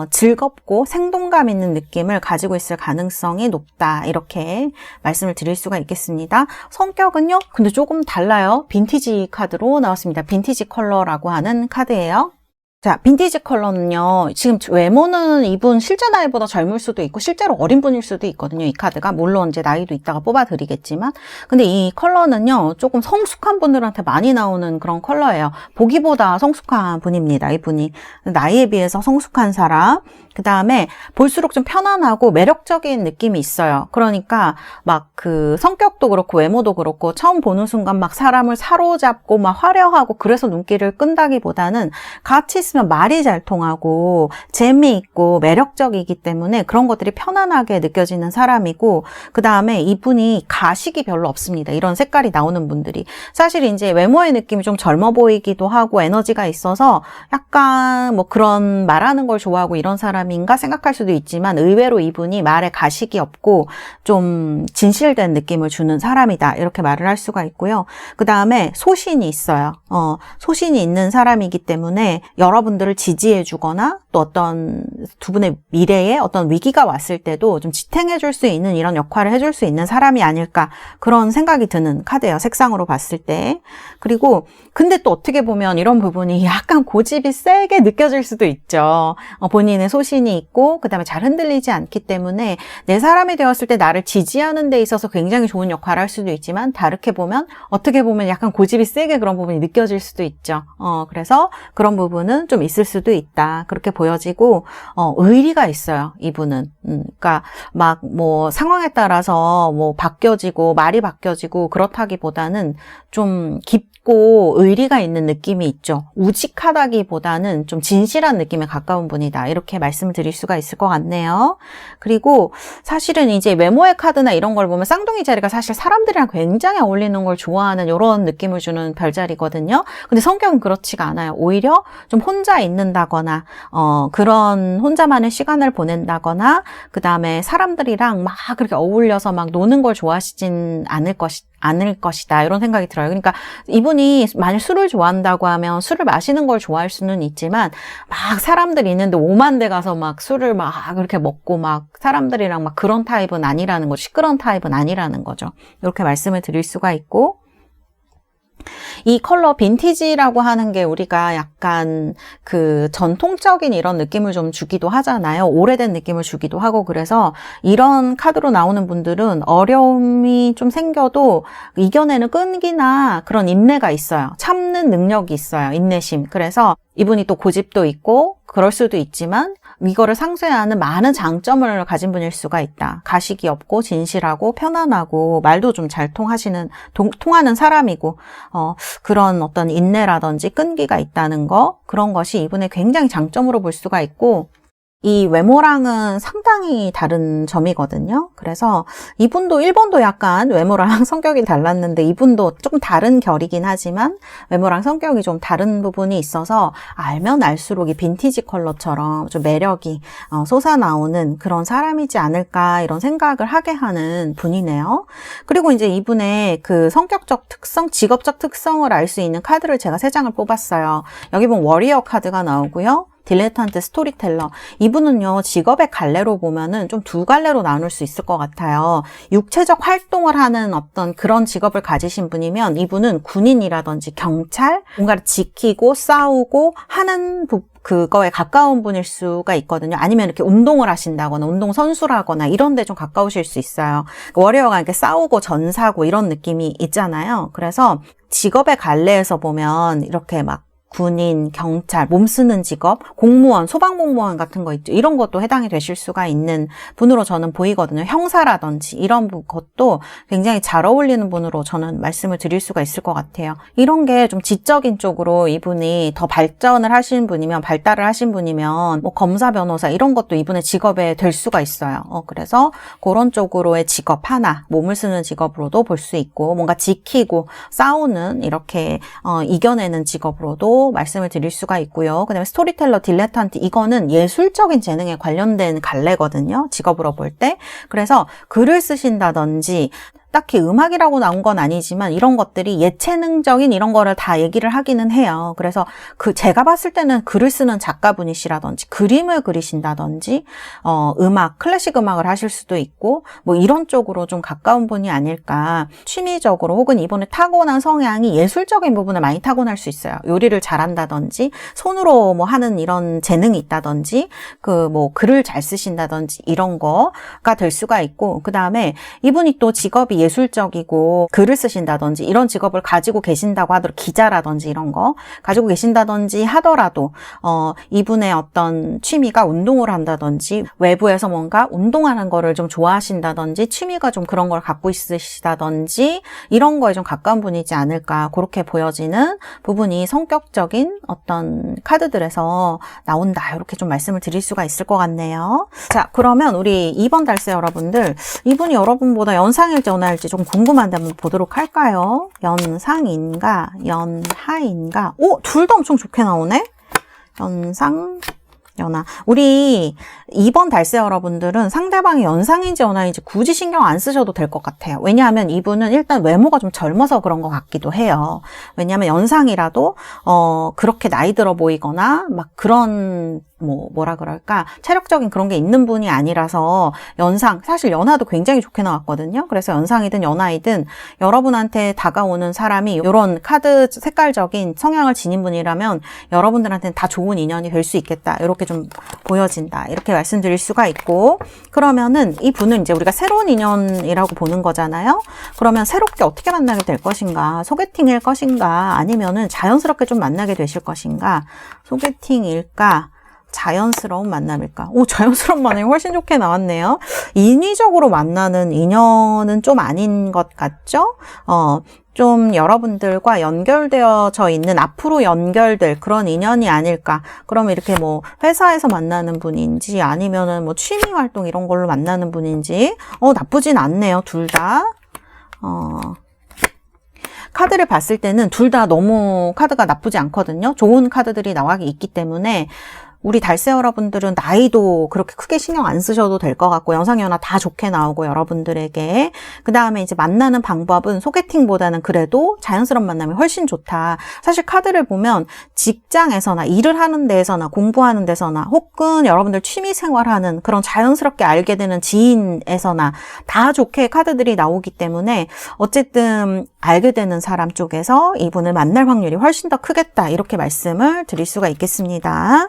즐겁고 생동감 있는 느낌을 가지고 있을 가능성이 높다. 이렇게 말씀을 드릴 수가 있겠습니다. 성격은요? 근데 조금 달라요. 빈티지 카드로 나왔습니다. 빈티지 컬러라고 하는 카드예요. 자, 빈티지 컬러는요, 지금 외모는 이분 실제 나이보다 젊을 수도 있고, 실제로 어린 분일 수도 있거든요, 이 카드가. 물론 이제 나이도 이따가 뽑아드리겠지만. 근데 이 컬러는요, 조금 성숙한 분들한테 많이 나오는 그런 컬러예요. 보기보다 성숙한 분입니다, 이분이. 나이에 비해서 성숙한 사람. 그 다음에 볼수록 좀 편안하고 매력적인 느낌이 있어요. 그러니까 막 성격도 그렇고 외모도 그렇고 처음 보는 순간 막 사람을 사로잡고 막 화려하고 그래서 눈길을 끈다기보다는 같이 있으면 말이 잘 통하고 재미있고 매력적이기 때문에 그런 것들이 편안하게 느껴지는 사람이고, 그 다음에 이분이 가식이 별로 없습니다. 이런 색깔이 나오는 분들이 사실 이제 외모의 느낌이 좀 젊어 보이기도 하고 에너지가 있어서 약간 뭐 그런 말하는 걸 좋아하고 이런 사람인가 생각할 수도 있지만, 의외로 이분이 말에 가식이 없고 좀 진실된 느낌을 주는 사람이다, 이렇게 말을 할 수가 있고요. 그 다음에 소신이 있어요. 소신이 있는 사람이기 때문에 여러분들을 지지해 주거나 또 어떤 두 분의 미래에 어떤 위기가 왔을 때도 좀 지탱해 줄 수 있는 이런 역할을 해줄 수 있는 사람이 아닐까, 그런 생각이 드는 카드예요, 색상으로 봤을 때. 그리고 근데 또 어떻게 보면 이런 부분이 약간 고집이 세게 느껴질 수도 있죠. 본인의 소신이 있고 그 다음에 잘 흔들리지 않기 때문에 내 사람이 되었을 때 나를 지지하는 데 있어서 굉장히 좋은 역할을 할 수도 있지만, 다르게 보면 어떻게 보면 약간 고집이 세게 그런 부분이 느껴질 수도 있죠. 그래서 그런 부분은 좀 있을 수도 있다, 그렇게 보여지고, 의리가 있어요, 이분은. 그러니까 막 뭐 상황에 따라서 뭐 바뀌어지고 말이 바뀌어지고 그렇다기보다는 좀 깊고 의리가 있는 느낌이 있죠. 우직하다기보다는 좀 진실한 느낌에 가까운 분이다, 이렇게 말씀을 드릴 수가 있을 것 같네요. 그리고 사실은 이제 외모의 카드나 이런 걸 보면 쌍둥이 자리가 사실 사람들이랑 굉장히 어울리는 걸 좋아하는 이런 느낌을 주는 별자리거든요. 근데 성격은 그렇지가 않아요. 오히려 좀 혼자 있는다거나 그런 혼자만의 시간을 보낸다거나, 그 다음에 사람들이랑 막 그렇게 어울려서 막 노는 걸 좋아하시진 않을 것이다, 이런 생각이 들어요. 그러니까 이분이 만약 술을 좋아한다고 하면 술을 마시는 걸 좋아할 수는 있지만, 막 사람들이 있는데 오만대 가서 막 술을 막 그렇게 먹고 막 사람들이랑 막 그런 타입은 아니라는 거죠. 시끄러운 타입은 아니라는 거죠. 이렇게 말씀을 드릴 수가 있고, 이 컬러 빈티지라고 하는 게 우리가 약간 그 전통적인 이런 느낌을 좀 주기도 하잖아요. 오래된 느낌을 주기도 하고, 그래서 이런 카드로 나오는 분들은 어려움이 좀 생겨도 이겨내는 끈기나 그런 인내가 있어요. 참는 능력이 있어요. 인내심. 그래서 이분이 또 고집도 있고 그럴 수도 있지만 이거를 상쇄하는 많은 장점을 가진 분일 수가 있다. 가식이 없고 진실하고 편안하고 말도 좀 잘 통하는 사람이고, 그런 어떤 인내라든지 끈기가 있다는 거, 그런 것이 이분의 굉장히 장점으로 볼 수가 있고, 이 외모랑은 상당히 다른 점이거든요. 그래서 이분도 1번도 약간 외모랑 성격이 달랐는데, 이분도 조금 다른 결이긴 하지만 외모랑 성격이 좀 다른 부분이 있어서 알면 알수록 이 빈티지 컬러처럼 좀 매력이 솟아나오는 그런 사람이지 않을까, 이런 생각을 하게 하는 분이네요. 그리고 이제 이분의 그 성격적 특성, 직업적 특성을 알 수 있는 카드를 제가 3장을 뽑았어요. 여기 보면 워리어 카드가 나오고요. 딜레탄트, 스토리텔러. 이분은요, 직업의 갈래로 보면은 좀 두 갈래로 나눌 수 있을 것 같아요. 육체적 활동을 하는 어떤 그런 직업을 가지신 분이면 이분은 군인이라든지 경찰, 뭔가를 지키고 싸우고 하는 그거에 가까운 분일 수가 있거든요. 아니면 이렇게 운동을 하신다거나 운동 선수라거나 이런 데 좀 가까우실 수 있어요. 워리어가 이렇게 싸우고 전사고 이런 느낌이 있잖아요. 그래서 직업의 갈래에서 보면 이렇게 막 군인, 경찰, 몸 쓰는 직업, 공무원, 소방공무원 같은 거 있죠. 이런 것도 해당이 되실 수가 있는 분으로 저는 보이거든요. 형사라든지 이런 것도 굉장히 잘 어울리는 분으로 저는 말씀을 드릴 수가 있을 것 같아요. 이런 게 좀 지적인 쪽으로 이분이 더 발달을 하신 분이면 뭐 검사, 변호사 이런 것도 이분의 직업에 될 수가 있어요. 그래서 그런 쪽으로의 직업 하나, 몸을 쓰는 직업으로도 볼 수 있고, 뭔가 지키고 싸우는 이렇게 이겨내는 직업으로도 말씀을 드릴 수가 있고요. 그 다음에 스토리텔러, 딜레탄트, 이거는 예술적인 재능에 관련된 갈래거든요, 직업으로 볼 때. 그래서 글을 쓰신다든지, 딱히 음악이라고 나온 건 아니지만 이런 것들이 예체능적인 이런 거를 다 얘기를 하기는 해요. 그래서 제가 봤을 때는 글을 쓰는 작가분이시라든지 그림을 그리신다든지 음악, 클래식 음악을 하실 수도 있고 뭐 이런 쪽으로 좀 가까운 분이 아닐까. 취미적으로 혹은 이번에 타고난 성향이 예술적인 부분을 많이 타고날 수 있어요. 요리를 잘한다든지 손으로 뭐 하는 이런 재능이 있다든지 뭐 글을 잘 쓰신다든지 이런 거가 될 수가 있고, 그 다음에 이분이 또 직업이 굉장히 예술적이고 글을 쓰신다든지 이런 직업을 가지고 계신다고 하더라도 기자라든지 이런 거 가지고 계신다든지 하더라도 이분의 어떤 취미가 운동을 한다든지 외부에서 뭔가 운동하는 거를 좀 좋아하신다든지 취미가 좀 그런 걸 갖고 있으시다든지 이런 거에 좀 가까운 분이지 않을까 그렇게 보여지는 부분이 성격적인 어떤 카드들에서 나온다 이렇게 좀 말씀을 드릴 수가 있을 것 같네요. 자, 그러면 우리 2번 달세 여러분들 이분이 여러분보다 연상일지 연하일지 좀 궁금한데 한번 보도록 할까요? 연상인가 연하인가? 오! 둘 다 엄청 좋게 나오네? 연상 연하. 우리 2번 달세 여러분들은 상대방이 연상인지 연하인지 굳이 신경 안 쓰셔도 될 것 같아요. 왜냐하면 이분은 일단 외모가 좀 젊어서 그런 것 같기도 해요. 왜냐하면 연상이라도 그렇게 나이 들어 보이거나 막 그런 뭐라 그럴까 체력적인 그런 게 있는 분이 아니라서 연상, 사실 연하도 굉장히 좋게 나왔거든요. 그래서 연상이든 연하이든 여러분한테 다가오는 사람이 이런 카드 색깔적인 성향을 지닌 분이라면 여러분들한테는 다 좋은 인연이 될 수 있겠다 이렇게 좀 보여진다 이렇게 말씀드릴 수가 있고, 그러면은 이 분은 이제 우리가 새로운 인연이라고 보는 거잖아요. 그러면 새롭게 어떻게 만나게 될 것인가, 소개팅일 것인가, 아니면은 자연스럽게 좀 만나게 되실 것인가, 소개팅일까 자연스러운 만남일까? 오, 자연스러운 만남이 훨씬 좋게 나왔네요. 인위적으로 만나는 인연은 좀 아닌 것 같죠? 좀 여러분들과 연결되어져 있는 앞으로 연결될 그런 인연이 아닐까. 그럼 이렇게 뭐 회사에서 만나는 분인지 아니면은 뭐 취미 활동 이런 걸로 만나는 분인지 나쁘진 않네요. 둘 다. 카드를 봤을 때는 둘 다 너무 카드가 나쁘지 않거든요. 좋은 카드들이 나와 있기 때문에 우리 달세 여러분들은 나이도 그렇게 크게 신경 안 쓰셔도 될 것 같고, 연상연하 다 좋게 나오고 여러분들에게. 그 다음에 이제 만나는 방법은 소개팅보다는 그래도 자연스러운 만남이 훨씬 좋다. 사실 카드를 보면 직장에서나 일을 하는 데에서나 공부하는 데서나 혹은 여러분들 취미 생활하는 그런 자연스럽게 알게 되는 지인에서나 다 좋게 카드들이 나오기 때문에 어쨌든 알게 되는 사람 쪽에서 이분을 만날 확률이 훨씬 더 크겠다 이렇게 말씀을 드릴 수가 있겠습니다.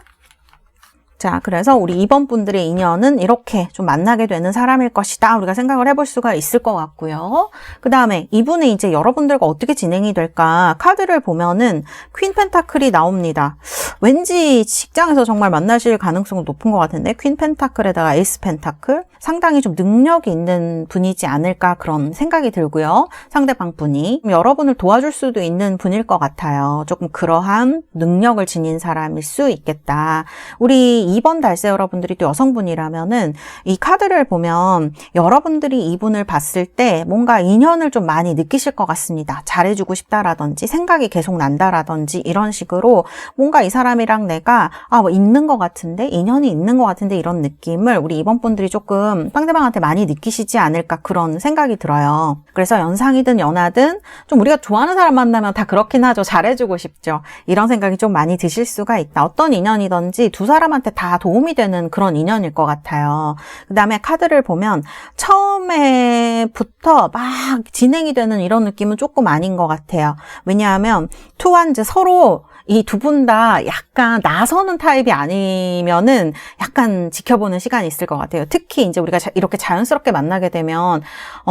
자, 그래서 우리 2번 분들의 인연은 이렇게 좀 만나게 되는 사람일 것이다. 우리가 생각을 해볼 수가 있을 것 같고요. 그 다음에 이분이 이제 여러분들과 어떻게 진행이 될까? 카드를 보면은 퀸 펜타클이 나옵니다. 왠지 직장에서 정말 만나실 가능성은 높은 것 같은데, 퀸 펜타클에다가 에이스 펜타클? 상당히 좀 능력이 있는 분이지 않을까 그런 생각이 들고요. 상대방 분이 여러분을 도와줄 수도 있는 분일 것 같아요. 조금 그러한 능력을 지닌 사람일 수 있겠다. 우리 2번 달세 여러분들이 또 여성분이라면은 이 카드를 보면 여러분들이 이분을 봤을 때 뭔가 인연을 좀 많이 느끼실 것 같습니다. 잘해주고 싶다라든지 생각이 계속 난다라든지 이런 식으로 뭔가 이 사람이랑 내가 뭐 있는 것 같은데, 인연이 있는 것 같은데 이런 느낌을 우리 2번 분들이 조금 상대방한테 많이 느끼시지 않을까 그런 생각이 들어요. 그래서 연상이든 연하든 좀 우리가 좋아하는 사람 만나면 다 그렇긴 하죠. 잘해주고 싶죠. 이런 생각이 좀 많이 드실 수가 있다. 어떤 인연이든지 두 사람한테 다 도움이 되는 그런 인연일 것 같아요. 그 다음에 카드를 보면 처음에부터 막 진행이 되는 이런 느낌은 조금 아닌 것 같아요. 왜냐하면 투완즈 서로 이 두 분 다 약간 나서는 타입이 아니면은 약간 지켜보는 시간이 있을 것 같아요. 특히 이제 우리가 이렇게 자연스럽게 만나게 되면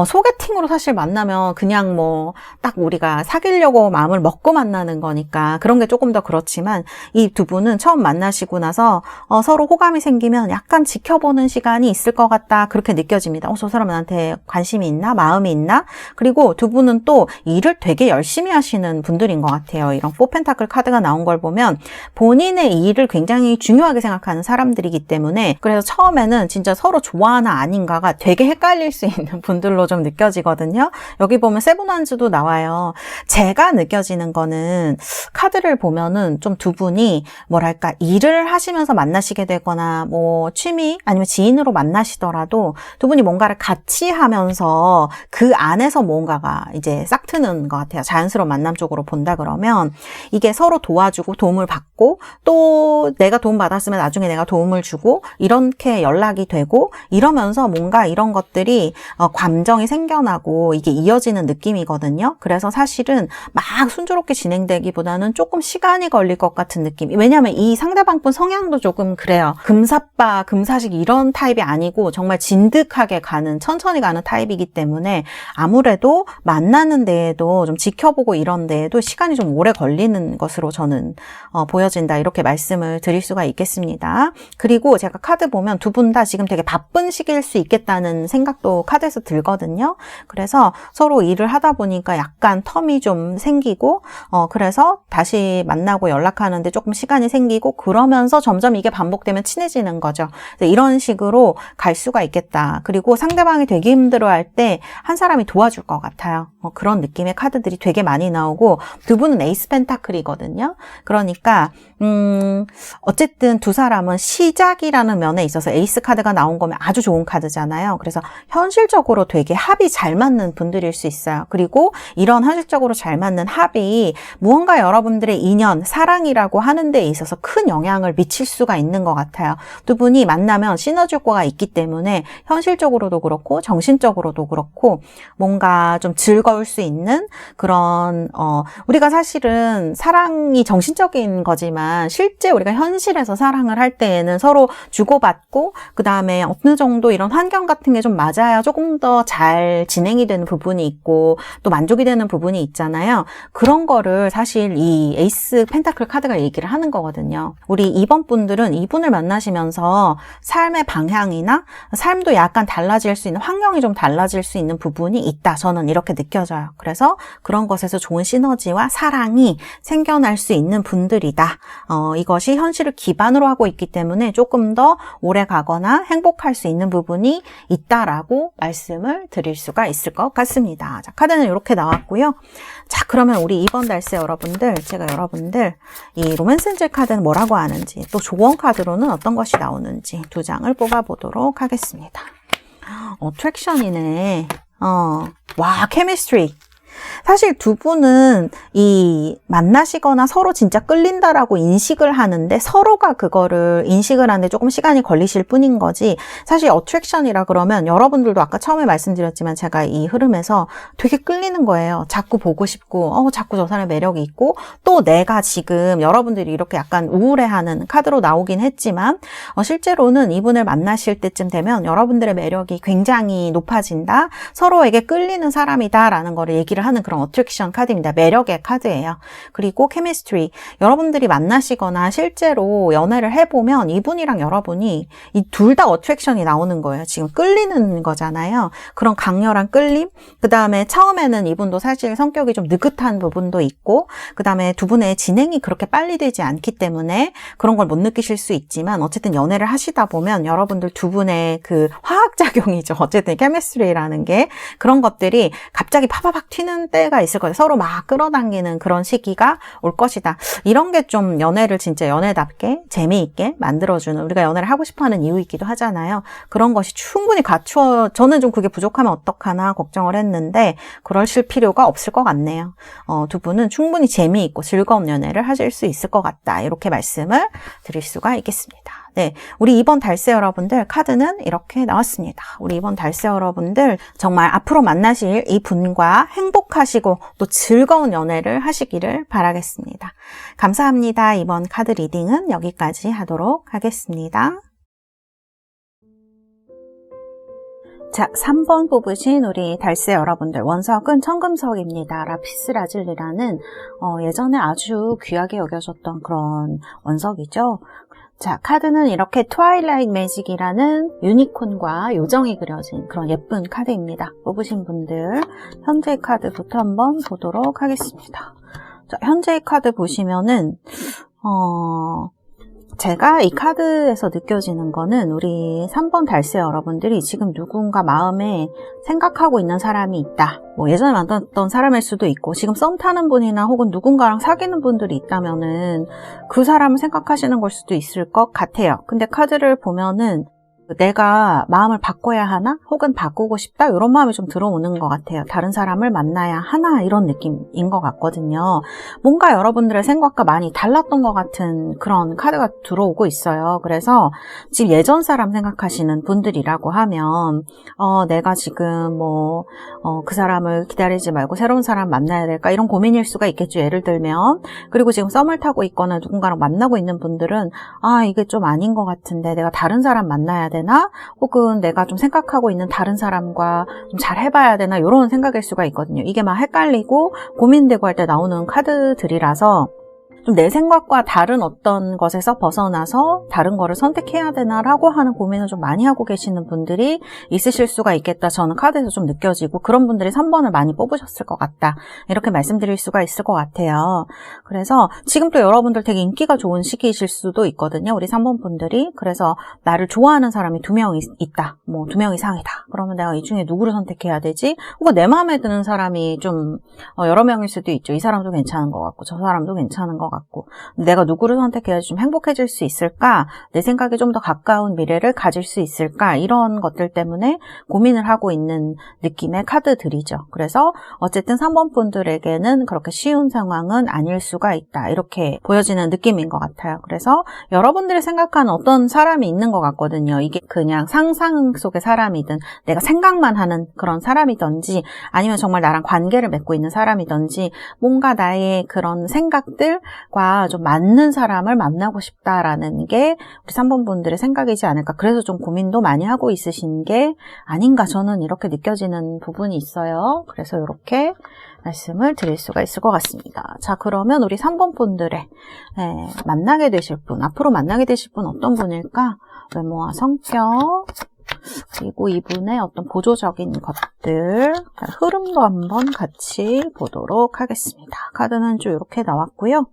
소개팅으로 사실 만나면 그냥 뭐 딱 우리가 사귀려고 마음을 먹고 만나는 거니까 그런 게 조금 더 그렇지만, 이 두 분은 처음 만나시고 나서 서로 호감이 생기면 약간 지켜보는 시간이 있을 것 같다 그렇게 느껴집니다. 저 사람은 나한테 관심이 있나? 마음이 있나? 그리고 두 분은 또 일을 되게 열심히 하시는 분들인 것 같아요. 이런 4펜타클 카드가 나온 걸 보면 본인의 일을 굉장히 중요하게 생각하는 사람들이기 때문에, 그래서 처음에는 진짜 서로 좋아하나 아닌가가 되게 헷갈릴 수 있는 분들로 좀 느껴지거든요. 여기 보면 세븐완즈도 나와요. 제가 느껴지는 거는 카드를 보면은 좀 두 분이 뭐랄까 일을 하시면서 만나시게 되거나 뭐 취미 아니면 지인으로 만나시더라도 두 분이 뭔가를 같이 하면서 그 안에서 뭔가가 이제 싹 트는 것 같아요. 자연스러운 만남 쪽으로 본다 그러면 이게 서로 도와주고 도움을 받고 또 내가 도움 받았으면 나중에 내가 도움을 주고 이렇게 연락이 되고 이러면서 뭔가 이런 것들이 감정이 생겨나고 이게 이어지는 느낌이거든요. 그래서 사실은 막 순조롭게 진행되기보다는 조금 시간이 걸릴 것 같은 느낌. 왜냐하면 이 상대방분 성향도 조금 그래요. 금사빠, 금사식 이런 타입이 아니고 정말 진득하게 가는, 천천히 가는 타입이기 때문에 아무래도 만나는 데에도 좀 지켜보고 이런 데에도 시간이 좀 오래 걸리는 것으로 저는 보여진다, 이렇게 말씀을 드릴 수가 있겠습니다. 그리고 제가 카드 보면 두 분 다 지금 되게 바쁜 시기일 수 있겠다는 생각도 카드에서 들거든요. 그래서 서로 일을 하다 보니까 약간 텀이 좀 생기고 그래서 다시 만나고 연락하는데 조금 시간이 생기고 그러면서 점점 이게 반복되면 친해지는 거죠. 이런 식으로 갈 수가 있겠다. 그리고 상대방이 되게 힘들어할 때 한 사람이 도와줄 것 같아요. 그런 느낌의 카드들이 되게 많이 나오고 두 분은 에이스 펜타클이거든요. 그러니까 어쨌든 두 사람은 시작이라는 면에 있어서 에이스 카드가 나온 거면 아주 좋은 카드잖아요. 그래서 현실적으로 되게 합이 잘 맞는 분들일 수 있어요. 그리고 이런 현실적으로 잘 맞는 합이 무언가 여러분들의 인연, 사랑이라고 하는 데 있어서 큰 영향을 미칠 수가 있는 것 같아요. 두 분이 만나면 시너지 효과가 있기 때문에 현실적으로도 그렇고 정신적으로도 그렇고 뭔가 좀 즐거울 수 있는 그런 우리가 사실은 사랑이 정신적인 거지만 실제 우리가 현실에서 사랑을 할 때에는 서로 주고받고 그 다음에 어느 정도 이런 환경 같은 게 좀 맞아야 조금 더 잘 진행이 되는 부분이 있고 또 만족이 되는 부분이 있잖아요. 그런 거를 사실 이 에이스 펜타클 카드가 얘기를 하는 거거든요. 우리 2번 분들은 이분을 만나시면서 삶의 방향이나 삶도 약간 달라질 수 있는, 환경이 좀 달라질 수 있는 부분이 있다, 저는 이렇게 느껴져요. 그래서 그런 것에서 좋은 시너지와 사랑이 생겨날 수 있는 분들이다. 이것이 현실을 기반으로 하고 있기 때문에 조금 더 오래 가거나 행복할 수 있는 부분이 있다라고 말씀을 드릴 수가 있을 것 같습니다. 자, 카드는 이렇게 나왔고요. 자, 그러면 우리 2번 달세 여러분들, 제가 여러분들 이 로맨스 엔젤 카드는 뭐라고 하는지, 또 조언 카드로는 어떤 것이 나오는지 두 장을 뽑아보도록 하겠습니다. 어트랙션이네. 와, 케미스트리. 사실 두 분은 이 만나시거나 서로 진짜 끌린다라고 인식을 하는데 서로가 그거를 인식을 하는데 조금 시간이 걸리실 뿐인 거지, 사실 어트랙션이라 그러면 여러분들도 아까 처음에 말씀드렸지만 제가 이 흐름에서 되게 끌리는 거예요. 자꾸 보고 싶고 자꾸 저 사람의 매력이 있고, 또 내가 지금 여러분들이 이렇게 약간 우울해하는 카드로 나오긴 했지만 실제로는 이분을 만나실 때쯤 되면 여러분들의 매력이 굉장히 높아진다, 서로에게 끌리는 사람이다 라는 거를 얘기를 하는 그런 어트랙션 카드입니다. 매력의 카드예요. 그리고 케미스트리, 여러분들이 만나시거나 실제로 연애를 해보면 이분이랑 여러분이 이 둘 다 어트랙션이 나오는 거예요. 지금 끌리는 거잖아요. 그런 강렬한 끌림, 그 다음에 처음에는 이분도 사실 성격이 좀 느긋한 부분도 있고, 그 다음에 두 분의 진행이 그렇게 빨리 되지 않기 때문에 그런 걸 못 느끼실 수 있지만 어쨌든 연애를 하시다 보면 여러분들 두 분의 그 화학작용이죠. 어쨌든 케미스트리라는 게 그런 것들이 갑자기 파바박 튀는 때가 있을 거예요. 서로 막 끌어당기는 그런 시기가 올 것이다. 이런 게 좀 연애를 진짜 연애답게 재미있게 만들어주는, 우리가 연애를 하고 싶어하는 이유이기도 하잖아요. 그런 것이 충분히 갖추어, 저는 좀 그게 부족하면 어떡하나 걱정을 했는데 그러실 필요가 없을 것 같네요. 두 분은 충분히 재미있고 즐거운 연애를 하실 수 있을 것 같다, 이렇게 말씀을 드릴 수가 있겠습니다. 네, 우리 2번 달세 여러분들 카드는 이렇게 나왔습니다. 우리 2번 달세 여러분들 정말 앞으로 만나실 이 분과 행복하시고 또 즐거운 연애를 하시기를 바라겠습니다. 감사합니다. 이번 카드 리딩은 여기까지 하도록 하겠습니다. 자, 3번 뽑으신 우리 달세 여러분들, 원석은 청금석입니다. 라피스 라즐리라는 예전에 아주 귀하게 여겨졌던 그런 원석이죠. 자, 카드는 이렇게 트와일라이트 매직이라는 유니콘과 요정이 그려진 그런 예쁜 카드입니다. 뽑으신 분들 현재 카드부터 한번 보도록 하겠습니다. 자, 현재 카드 보시면은 제가 이 카드에서 느껴지는 거는 우리 3번 달세 여러분들이 지금 누군가 마음에 생각하고 있는 사람이 있다. 뭐 예전에 만났던 사람일 수도 있고 지금 썸 타는 분이나 혹은 누군가랑 사귀는 분들이 있다면은 그 사람을 생각하시는 걸 수도 있을 것 같아요. 근데 카드를 보면은 내가 마음을 바꿔야 하나? 혹은 바꾸고 싶다? 이런 마음이 좀 들어오는 것 같아요. 다른 사람을 만나야 하나? 이런 느낌인 것 같거든요. 뭔가 여러분들의 생각과 많이 달랐던 것 같은 그런 카드가 들어오고 있어요. 그래서 지금 예전 사람 생각하시는 분들이라고 하면 내가 지금 그 사람을 기다리지 말고 새로운 사람 만나야 될까? 이런 고민일 수가 있겠죠. 예를 들면. 그리고 지금 썸을 타고 있거나 누군가랑 만나고 있는 분들은 이게 좀 아닌 것 같은데 내가 다른 사람 만나야 되나? 혹은 내가 좀 생각하고 있는 다른 사람과 좀 잘 해봐야 되나? 이런 생각일 수가 있거든요. 이게 막 헷갈리고 고민되고 할 때 나오는 카드들이라서 좀 내 생각과 다른 어떤 것에서 벗어나서 다른 거를 선택해야 되나라고 하는 고민을 좀 많이 하고 계시는 분들이 있으실 수가 있겠다. 저는 카드에서 좀 느껴지고 그런 분들이 3번을 많이 뽑으셨을 것 같다. 이렇게 말씀드릴 수가 있을 것 같아요. 그래서 지금 또 여러분들 되게 인기가 좋은 시기이실 수도 있거든요. 우리 3번 분들이. 그래서 나를 좋아하는 사람이 2명 있다. 2명 이상이다. 그러면 내가 이 중에 누구를 선택해야 되지? 혹은 내 마음에 드는 사람이 좀 여러 명일 수도 있죠. 이 사람도 괜찮은 것 같고 저 사람도 괜찮은 것 같고 내가 누구를 선택해야지 좀 행복해질 수 있을까? 내 생각에 좀 더 가까운 미래를 가질 수 있을까? 이런 것들 때문에 고민을 하고 있는 느낌의 카드들이죠. 그래서 어쨌든 3번 분들에게는 그렇게 쉬운 상황은 아닐 수가 있다. 이렇게 보여지는 느낌인 것 같아요. 그래서 여러분들이 생각하는 어떤 사람이 있는 것 같거든요. 이게 그냥 상상 속의 사람이든 내가 생각만 하는 그런 사람이든지 아니면 정말 나랑 관계를 맺고 있는 사람이든지 뭔가 나의 그런 생각들과 좀 맞는 사람을 만나고 싶다라는 게 우리 3번 분들의 생각이지 않을까. 그래서 좀 고민도 많이 하고 있으신 게 아닌가. 저는 이렇게 느껴지는 부분이 있어요. 그래서 이렇게 말씀을 드릴 수가 있을 것 같습니다. 자, 그러면 우리 3번 분들의 만나게 되실 분, 앞으로 만나게 되실 분 어떤 분일까? 외모와 성격, 그리고 이분의 어떤 보조적인 것들, 흐름도 한번 같이 보도록 하겠습니다. 카드는 좀 이렇게 나왔고요.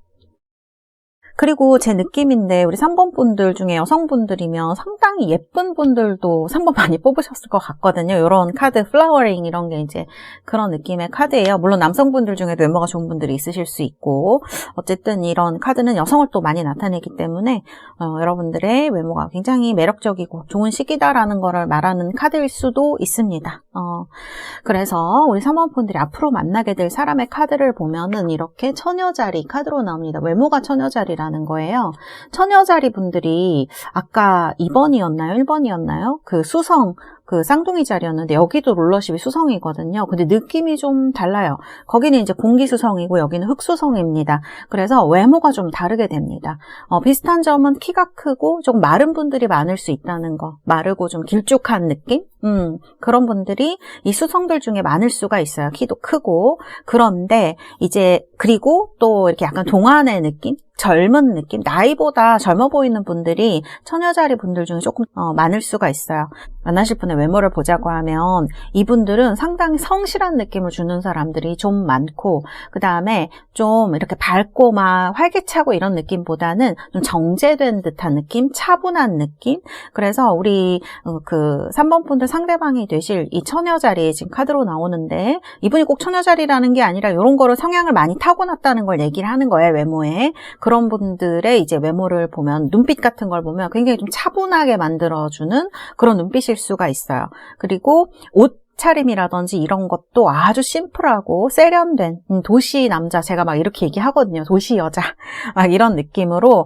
그리고 제 느낌인데 우리 3번 분들 중에 여성분들이면 상당히 예쁜 분들도 3번 많이 뽑으셨을 것 같거든요. 이런 카드, 플라워링 이런 게 이제 그런 느낌의 카드예요. 물론 남성분들 중에도 외모가 좋은 분들이 있으실 수 있고 어쨌든 이런 카드는 여성을 또 많이 나타내기 때문에 여러분들의 외모가 굉장히 매력적이고 좋은 시기다라는 거를 말하는 카드일 수도 있습니다. 그래서 우리 3번 분들이 앞으로 만나게 될 사람의 카드를 보면은 이렇게 처녀자리 카드로 나옵니다. 외모가 처녀자리라 는 거예요. 처녀자리 분들이 아까 2번이었나요? 1번이었나요? 그 수성, 그 쌍둥이 자리였는데 여기도 룰러십이 수성이거든요. 근데 느낌이 좀 달라요. 거기는 이제 공기수성이고 여기는 흑수성입니다. 그래서 외모가 좀 다르게 됩니다. 비슷한 점은 키가 크고 좀 마른 분들이 많을 수 있다는 거. 마르고 좀 길쭉한 느낌? 그런 분들이 이 수성들 중에 많을 수가 있어요. 키도 크고. 그런데 이제 그리고 또 이렇게 약간 동안의 느낌? 젊은 느낌? 나이보다 젊어 보이는 분들이 처녀자리 분들 중에 조금 많을 수가 있어요. 만나실 분의 외모를 보자고 하면 이분들은 상당히 성실한 느낌을 주는 사람들이 좀 많고 그 다음에 좀 이렇게 밝고 막 활기차고 이런 느낌보다는 좀 정제된 듯한 느낌? 차분한 느낌? 그래서 우리 그 3번 분들 상대방이 되실 이 처녀자리에 지금 카드로 나오는데 이분이 꼭 처녀자리라는 게 아니라 이런 거를 성향을 많이 타고났다는 걸 얘기를 하는 거예요. 외모에. 그런 분들의 이제 외모를 보면 눈빛 같은 걸 보면 굉장히 좀 차분하게 만들어주는 그런 눈빛일 수가 있어요. 그리고 옷차림이라든지 이런 것도 아주 심플하고 세련된 도시 남자, 제가 막 이렇게 얘기하거든요. 도시 여자 막 이런 느낌으로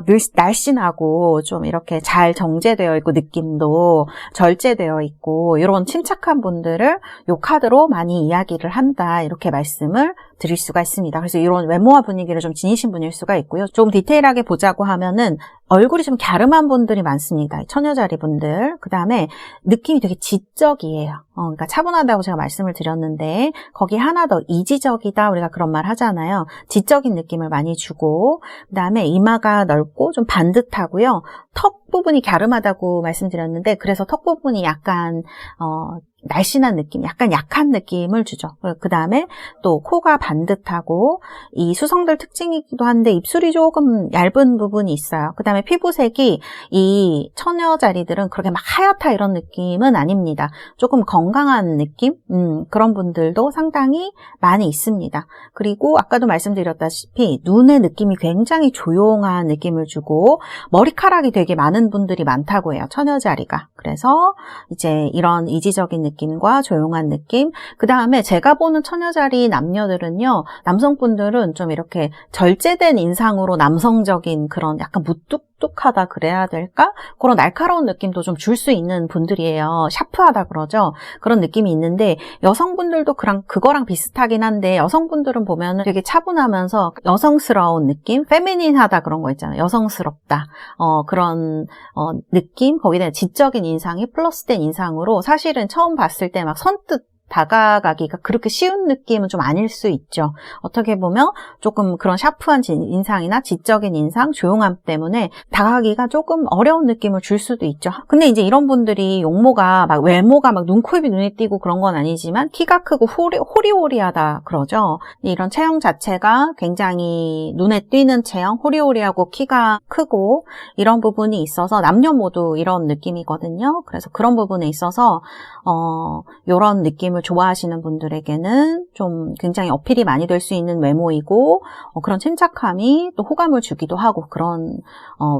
늘 날씬하고 좀 이렇게 잘 정제되어 있고 느낌도 절제되어 있고 이런 침착한 분들을 이 카드로 많이 이야기를 한다 이렇게 말씀을 드릴 수가 있습니다. 그래서 이런 외모와 분위기를 좀 지니신 분일 수가 있고요. 좀 디테일하게 보자고 하면은 얼굴이 좀 갸름한 분들이 많습니다. 처녀자리 분들. 그 다음에 느낌이 되게 지적이에요. 그러니까 차분하다고 제가 말씀을 드렸는데 거기 하나 더 이지적이다 우리가 그런 말 하잖아요. 지적인 느낌을 많이 주고 그 다음에 이마가 넓고 좀 반듯하고요. 턱 부분이 갸름하다고 말씀드렸는데 그래서 턱 부분이 약간 날씬한 느낌, 약간 약한 느낌을 주죠. 그 다음에 또 코가 반듯하고 이 수성들 특징이기도 한데 입술이 조금 얇은 부분이 있어요. 그 다음에 피부색이 이 처녀자리들은 그렇게 막 하얗다 이런 느낌은 아닙니다. 조금 건강한 느낌? 그런 분들도 상당히 많이 있습니다. 그리고 아까도 말씀드렸다시피 눈의 느낌이 굉장히 조용한 느낌을 주고 머리카락이 되게 많은 분들이 많다고 해요. 처녀자리가. 그래서 이제 이런 이지적인 느낌과 조용한 느낌. 그 다음에 제가 보는 처녀자리 남녀들은요, 남성분들은 좀 이렇게 절제된 인상으로 남성적인 그런 약간 무뚝뚝하다 그래야 될까? 그런 날카로운 느낌도 좀 줄 수 있는 분들이에요. 샤프하다 그러죠. 그런 느낌이 있는데 여성분들도 그거랑 비슷하긴 한데 여성분들은 보면은 되게 차분하면서 여성스러운 느낌? 페미닌하다 그런 거 있잖아요. 여성스럽다. 그런 느낌? 거기다 지적인 인상이 플러스된 인상으로 사실은 처음 봤을 때 막 선뜻 다가가기가 그렇게 쉬운 느낌은 좀 아닐 수 있죠. 어떻게 보면 조금 그런 샤프한 인상이나 지적인 인상, 조용함 때문에 다가가기가 조금 어려운 느낌을 줄 수도 있죠. 근데 이제 이런 분들이 외모가 막 눈, 코, 입이 눈에 띄고 그런 건 아니지만 키가 크고 호리호리하다 그러죠. 이런 체형 자체가 굉장히 눈에 띄는 체형, 호리호리하고 키가 크고 이런 부분이 있어서 남녀 모두 이런 느낌이거든요. 그래서 그런 부분에 있어서 이런 느낌을 좋아하시는 분들에게는 좀 굉장히 어필이 많이 될 수 있는 외모이고 그런 침착함이 또 호감을 주기도 하고 그런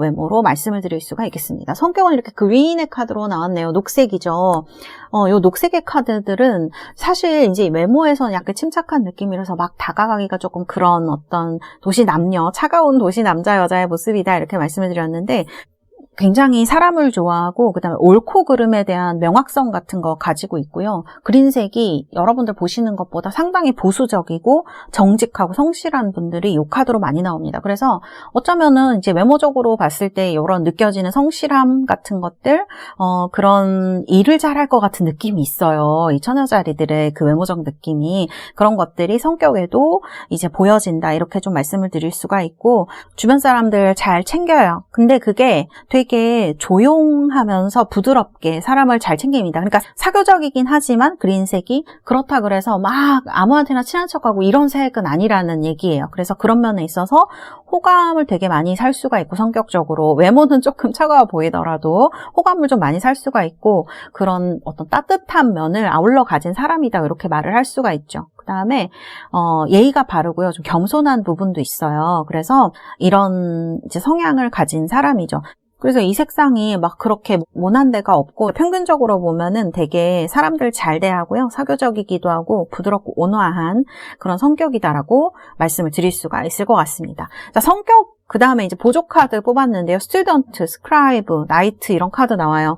외모로 말씀을 드릴 수가 있겠습니다. 성격은 이렇게 그린의 카드로 나왔네요. 녹색이죠. 요 녹색의 카드들은 사실 이제 외모에서는 약간 침착한 느낌이라서 막 다가가기가 조금 그런 어떤 도시 남녀, 차가운 도시 남자 여자의 모습이다 이렇게 말씀을 드렸는데 굉장히 사람을 좋아하고 그다음에 옳고 그름에 대한 명확성 같은 거 가지고 있고요. 그린색이 여러분들 보시는 것보다 상당히 보수적이고 정직하고 성실한 분들이 이 카드로 많이 나옵니다. 그래서 어쩌면은 이제 외모적으로 봤을 때 이런 느껴지는 성실함 같은 것들, 그런 일을 잘할 것 같은 느낌이 있어요. 이 처녀자리들의 그 외모적 느낌이 그런 것들이 성격에도 이제 보여진다 이렇게 좀 말씀을 드릴 수가 있고 주변 사람들 잘 챙겨요. 근데 그게 되게 조용하면서 부드럽게 사람을 잘 챙깁니다. 그러니까 사교적이긴 하지만 그린색이 그렇다 그래서 막 아무한테나 친한 척하고 이런 색은 아니라는 얘기예요. 그래서 그런 면에 있어서 호감을 되게 많이 살 수가 있고 성격적으로 외모는 조금 차가워 보이더라도 호감을 좀 많이 살 수가 있고 그런 어떤 따뜻한 면을 아울러 가진 사람이다 이렇게 말을 할 수가 있죠. 그 다음에 예의가 바르고요. 좀 겸손한 부분도 있어요. 그래서 이런 이제 성향을 가진 사람이죠. 그래서 이 색상이 막 그렇게 모난 데가 없고 평균적으로 보면은 되게 사람들 잘 대하고요. 사교적이기도 하고 부드럽고 온화한 그런 성격이다라고 말씀을 드릴 수가 있을 것 같습니다. 자, 성격 그 다음에 이제 보조 카드 뽑았는데요. 스튜던트, 스크라이브, 나이트 이런 카드 나와요.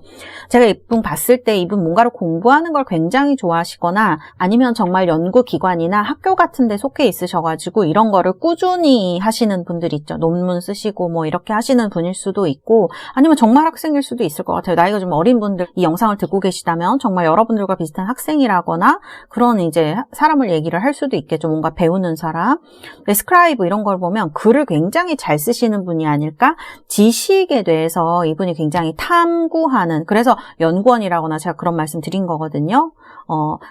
제가 이분 봤을 때 이분 뭔가를 공부하는 걸 굉장히 좋아하시거나 아니면 정말 연구기관이나 학교 같은 데 속해 있으셔가지고 이런 거를 꾸준히 하시는 분들 있죠. 논문 쓰시고 뭐 이렇게 하시는 분일 수도 있고 아니면 정말 학생일 수도 있을 것 같아요. 나이가 좀 어린 분들 이 영상을 듣고 계시다면 정말 여러분들과 비슷한 학생이라거나 그런 이제 사람을 얘기를 할 수도 있겠죠. 뭔가 배우는 사람. 스크라이브 이런 걸 보면 글을 굉장히 잘 쓰시는 분이 아닐까? 지식에 대해서 이분이 굉장히 탐구하는 그래서 연구원이라거나 제가 그런 말씀 드린 거거든요.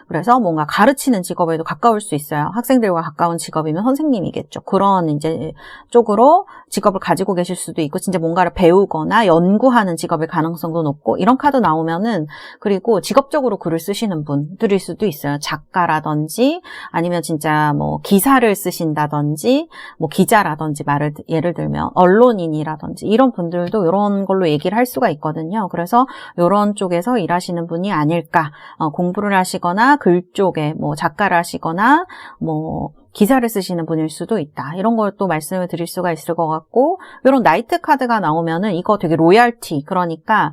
그래서 뭔가 가르치는 직업에도 가까울 수 있어요. 학생들과 가까운 직업이면 선생님이겠죠. 그런 이제 쪽으로 직업을 가지고 계실 수도 있고 진짜 뭔가를 배우거나 연구하는 직업일 가능성도 높고 이런 카드 나오면은 그리고 직업적으로 글을 쓰시는 분들일 수도 있어요. 작가라든지 아니면 진짜 뭐 기사를 쓰신다든지 뭐 기자라든지 예를 들면 언론인이라든지 이런 분들도 이런 걸로 얘기를 할 수가 있거든요. 그래서 이런 쪽에서 일하시는 분이 아닐까. 공부를 하시거나 글 쪽에 뭐 작가를 하시거나 뭐 기사를 쓰시는 분일 수도 있다. 이런 걸 또 말씀을 드릴 수가 있을 것 같고 이런 나이트 카드가 나오면은 이거 되게 로얄티 그러니까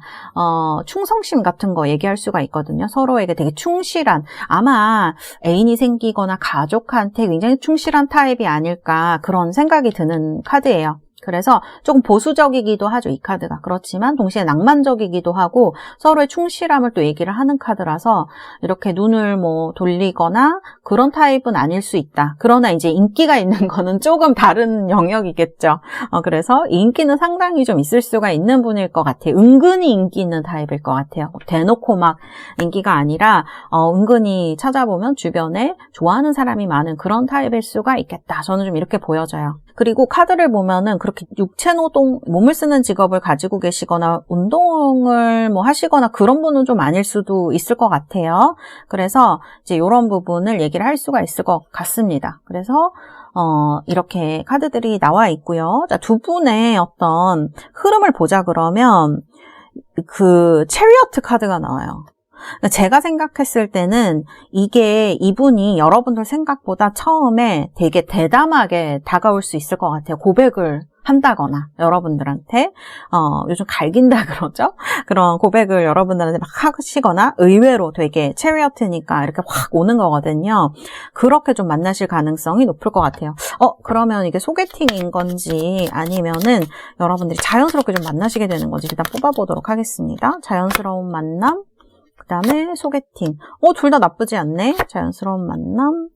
충성심 같은 거 얘기할 수가 있거든요. 서로에게 되게 충실한 아마 애인이 생기거나 가족한테 굉장히 충실한 타입이 아닐까 그런 생각이 드는 카드예요. 그래서 조금 보수적이기도 하죠, 이 카드가. 그렇지만 동시에 낭만적이기도 하고 서로의 충실함을 또 얘기를 하는 카드라서 이렇게 눈을 뭐 돌리거나 그런 타입은 아닐 수 있다. 그러나 이제 인기가 있는 거는 조금 다른 영역이겠죠. 그래서 이 인기는 상당히 좀 있을 수가 있는 분일 것 같아요. 은근히 인기 있는 타입일 것 같아요. 대놓고 막 인기가 아니라 은근히 찾아보면 주변에 좋아하는 사람이 많은 그런 타입일 수가 있겠다. 저는 좀 이렇게 보여져요. 그리고 카드를 보면은 그렇게 육체 노동, 몸을 쓰는 직업을 가지고 계시거나 운동을 뭐 하시거나 그런 분은 좀 아닐 수도 있을 것 같아요. 그래서 이제 이런 부분을 얘기를 할 수가 있을 것 같습니다. 그래서 이렇게 카드들이 나와 있고요. 자, 두 분의 어떤 흐름을 보자 그러면 그 체리어트 카드가 나와요. 제가 생각했을 때는 이게 이분이 여러분들 생각보다 처음에 되게 대담하게 다가올 수 있을 것 같아요. 고백을 한다거나 여러분들한테 요즘 갈긴다 그러죠? 그런 고백을 여러분들한테 막 하시거나 의외로 되게 체리어트니까 이렇게 확 오는 거거든요. 그렇게 좀 만나실 가능성이 높을 것 같아요. 그러면 이게 소개팅인 건지 아니면은 여러분들이 자연스럽게 좀 만나시게 되는 건지 일단 뽑아보도록 하겠습니다. 자연스러운 만남, 그 다음에 소개팅. 둘 다 나쁘지 않네. 자연스러운 만남,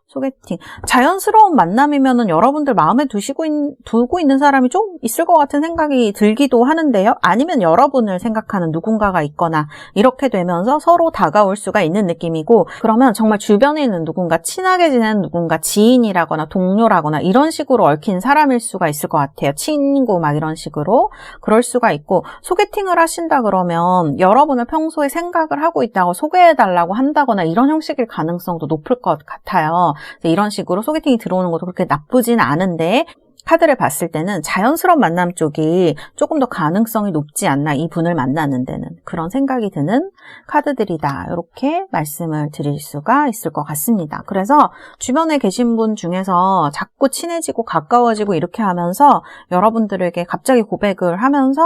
소개팅. 자연스러운 만남이면은 여러분들 마음에 두고 있는 사람이 좀 있을 것 같은 생각이 들기도 하는데요. 아니면 여러분을 생각하는 누군가가 있거나 이렇게 되면서 서로 다가올 수가 있는 느낌이고, 그러면 정말 주변에 있는 누군가, 친하게 지내는 누군가, 지인이라거나 동료라거나 이런 식으로 얽힌 사람일 수가 있을 것 같아요. 친구 막 이런 식으로. 그럴 수가 있고, 소개팅을 하신다 그러면 여러분을 평소에 생각을 하고 있다고 소개해달라고 한다거나 이런 형식일 가능성도 높을 것 같아요. 이런 식으로 소개팅이 들어오는 것도 그렇게 나쁘진 않은데 카드를 봤을 때는 자연스러운 만남 쪽이 조금 더 가능성이 높지 않나, 이 분을 만나는 데는. 그런 생각이 드는 카드들이다. 이렇게 말씀을 드릴 수가 있을 것 같습니다. 그래서 주변에 계신 분 중에서 자꾸 친해지고 가까워지고 이렇게 하면서 여러분들에게 갑자기 고백을 하면서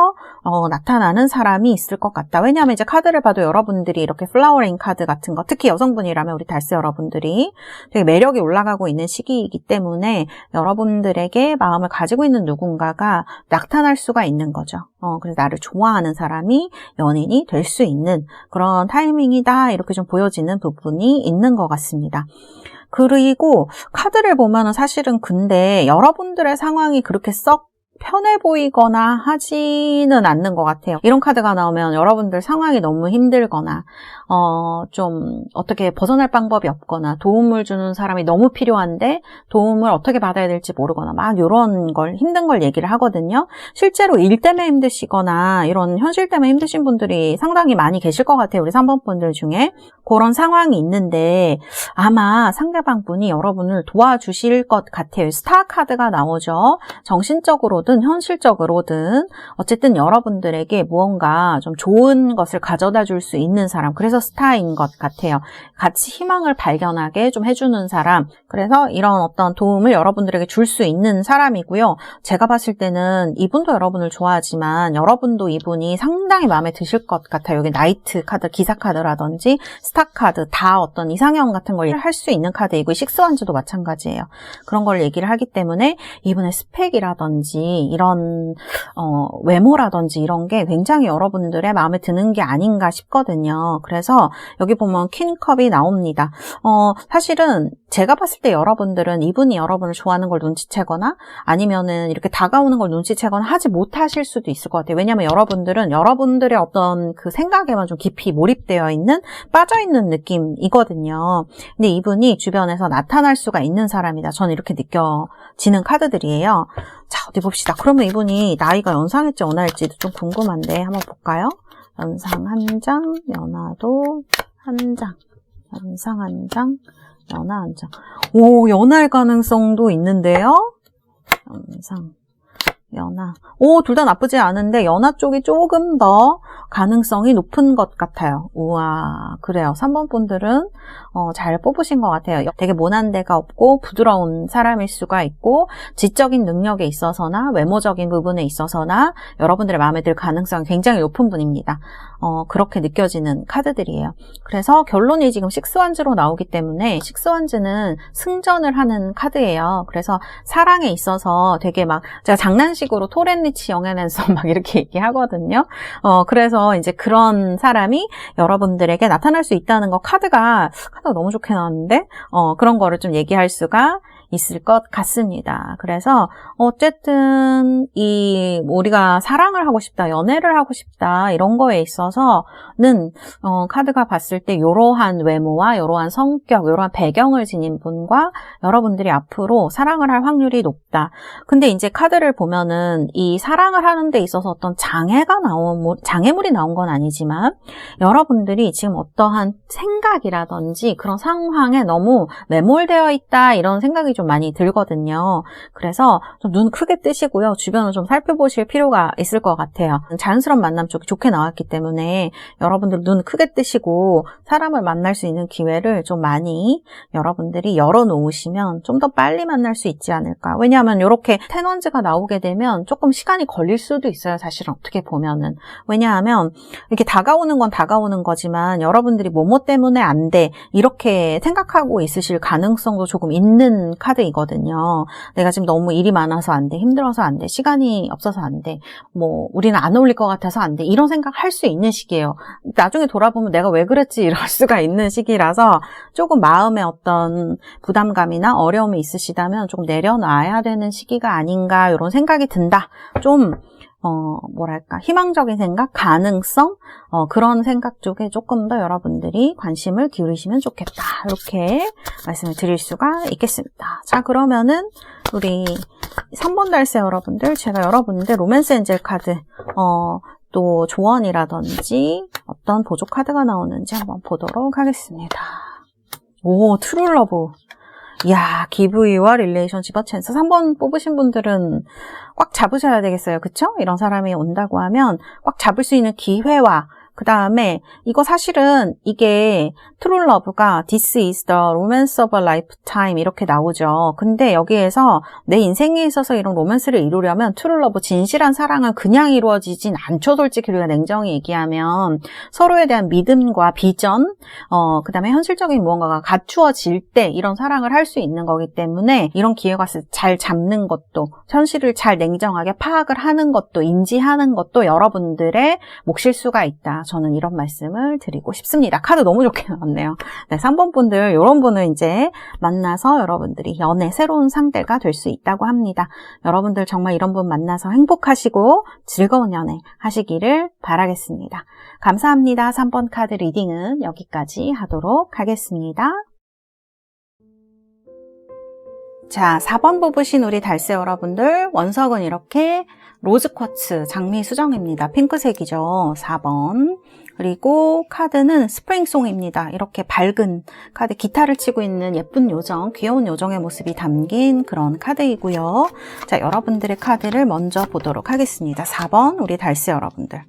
나타나는 사람이 있을 것 같다. 왜냐하면 이제 카드를 봐도 여러분들이 이렇게 플라워링 카드 같은 거, 특히 여성분이라면 우리 달스 여러분들이 되게 매력이 올라가고 있는 시기이기 때문에 여러분들에게 마음을 가지고 있는 누군가가 나타날 수가 있는 거죠. 그래서 나를 좋아하는 사람이 연인이 될 수 있는 그런 타이밍이다. 이렇게 좀 보여지는 부분이 있는 것 같습니다. 그리고 카드를 보면은 사실은 근데 여러분들의 상황이 그렇게 썩 편해 보이거나 하지는 않는 것 같아요. 이런 카드가 나오면 여러분들 상황이 너무 힘들거나 좀 어떻게 벗어날 방법이 없거나 도움을 주는 사람이 너무 필요한데 도움을 어떻게 받아야 될지 모르거나 막 이런 걸, 힘든 걸 얘기를 하거든요. 실제로 일 때문에 힘드시거나 이런 현실 때문에 힘드신 분들이 상당히 많이 계실 것 같아요. 우리 3번 분들 중에. 그런 상황이 있는데 아마 상대방 분이 여러분을 도와주실 것 같아요. 스타 카드가 나오죠. 정신적으로든 현실적으로든 어쨌든 여러분들에게 무언가 좀 좋은 것을 가져다 줄 수 있는 사람, 그래서 스타인 것 같아요. 같이 희망을 발견하게 좀 해주는 사람, 그래서 이런 어떤 도움을 여러분들에게 줄 수 있는 사람이고요. 제가 봤을 때는 이분도 여러분을 좋아하지만 여러분도 이분이 상당히 마음에 드실 것 같아요. 여기 나이트 카드, 기사 카드라든지 스타 카드, 다 어떤 이상형 같은 걸 할 수 있는 카드이고, 식스완즈도 마찬가지예요. 그런 걸 얘기를 하기 때문에 이분의 스펙이라든지 이런 외모라든지 이런 게 굉장히 여러분들의 마음에 드는 게 아닌가 싶거든요. 그래서 여기 보면 퀸컵이 나옵니다. 사실은 제가 봤을 때 여러분들은 이분이 여러분을 좋아하는 걸 눈치채거나 아니면은 이렇게 다가오는 걸 눈치채거나 하지 못하실 수도 있을 것 같아요. 왜냐하면 여러분들은 여러분들의 어떤 그 생각에만 좀 깊이 몰입되어 있는, 빠져있는 느낌이거든요. 근데 이분이 주변에서 나타날 수가 있는 사람이다. 저는 이렇게 느껴지는 카드들이에요. 자, 어디 봅시다. 그러면 이분이 나이가 연상일지 연하일지도 좀 궁금한데 한번 볼까요? 연상 한 장, 연하도 한 장, 연상 한 장, 연하 한 장. 오, 연할 가능성도 있는데요. 연상, 연하. 둘 다 나쁘지 않은데 연하 쪽이 조금 더 가능성이 높은 것 같아요. 우와, 그래요. 3번 분들은 잘 뽑으신 것 같아요. 되게 모난 데가 없고 부드러운 사람일 수가 있고, 지적인 능력에 있어서나 외모적인 부분에 있어서나 여러분들의 마음에 들 가능성이 굉장히 높은 분입니다. 그렇게 느껴지는 카드들이에요. 그래서 결론이 지금 식스완즈로 나오기 때문에, 식스완즈는 승전을 하는 카드예요. 그래서 사랑에 있어서 되게 막, 제가 식으로 토렌리치 영앤앤서 막 이렇게 얘기하거든요. 그래서 이제 그런 사람이 여러분들에게 나타날 수 있다는 거 카드가 너무 좋게 나왔는데 그런 거를 좀 얘기할 수가 있을 것 같습니다. 그래서 어쨌든 우리가 사랑을 하고 싶다, 연애를 하고 싶다 이런 거에 있어서는 카드가 봤을 때 이러한 외모와 이러한 성격, 이러한 배경을 지닌 분과 여러분들이 앞으로 사랑을 할 확률이 높다. 근데 이제 카드를 보면은 이 사랑을 하는 데 있어서 어떤 장애물이 나온 건 아니지만 여러분들이 지금 어떠한 생각이라든지 그런 상황에 너무 매몰되어 있다 이런 생각이 좀 많이 들거든요. 그래서 좀 눈 크게 뜨시고요. 주변을 좀 살펴보실 필요가 있을 것 같아요. 자연스러운 만남 쪽이 좋게 나왔기 때문에 여러분들 눈 크게 뜨시고 사람을 만날 수 있는 기회를 좀 많이 여러분들이 열어놓으시면 좀 더 빨리 만날 수 있지 않을까. 왜냐하면 이렇게 텐원즈가 나오게 되면 조금 시간이 걸릴 수도 있어요. 사실은 어떻게 보면은. 왜냐하면 이렇게 다가오는 건 다가오는 거지만 여러분들이 뭐뭐 때문에 안 돼 이렇게 생각하고 있으실 가능성도 조금 있는 카드이거든요. 내가 지금 너무 일이 많아서 안 돼, 힘들어서 안 돼, 시간이 없어서 안 돼, 뭐 우리는 안 어울릴 것 같아서 안 돼 이런 생각 할 수 있는 시기예요. 나중에 돌아보면 내가 왜 그랬지 이럴 수가 있는 시기라서 조금 마음에 어떤 부담감이나 어려움이 있으시다면 조금 내려놔야 되는 시기가 아닌가 이런 생각이 든다. 좀 뭐랄까 희망적인 생각, 가능성 그런 생각 쪽에 조금 더 여러분들이 관심을 기울이시면 좋겠다. 이렇게 말씀을 드릴 수가 있겠습니다. 자, 그러면은 우리 3번 달새 여러분들, 제가 여러분들 로맨스 엔젤 카드 또 조언이라든지 어떤 보조 카드가 나오는지 한번 보도록 하겠습니다. 오, 트루러브. 이야, 기브이와 릴레이션십과 찬스. 3번 뽑으신 분들은 꽉 잡으셔야 되겠어요. 그쵸? 이런 사람이 온다고 하면 꽉 잡을 수 있는 기회와 그 다음에 이거 사실은 이게 True Love가 This is the romance of a lifetime 이렇게 나오죠. 근데 여기에서 내 인생에 있어서 이런 로맨스를 이루려면 True Love, 진실한 사랑은 그냥 이루어지진 않죠. 솔직히 우리가 냉정히 얘기하면 서로에 대한 믿음과 비전, 그 다음에 현실적인 무언가가 갖추어질 때 이런 사랑을 할 수 있는 거기 때문에 이런 기회가 잘 잡는 것도, 현실을 잘 냉정하게 파악을 하는 것도, 인지하는 것도 여러분들의 몫일 수가 있다. 저는 이런 말씀을 드리고 싶습니다. 카드 너무 좋게 나왔네요. 네, 3번 분들, 이런 분을 이제 만나서 여러분들이 새로운 상대가 될 수 있다고 합니다. 여러분들 정말 이런 분 만나서 행복하시고 즐거운 연애 하시기를 바라겠습니다. 감사합니다. 3번 카드 리딩은 여기까지 하도록 하겠습니다. 자, 4번 뽑으신 우리 달새 여러분들, 원석은 이렇게 로즈 쿼츠 장미 수정입니다. 핑크색이죠. 4번. 그리고 카드는 스프링송입니다. 이렇게 밝은 카드, 기타를 치고 있는 예쁜 요정, 귀여운 요정의 모습이 담긴 그런 카드이고요. 자, 여러분들의 카드를 먼저 보도록 하겠습니다. 4번 우리 달새 여러분들.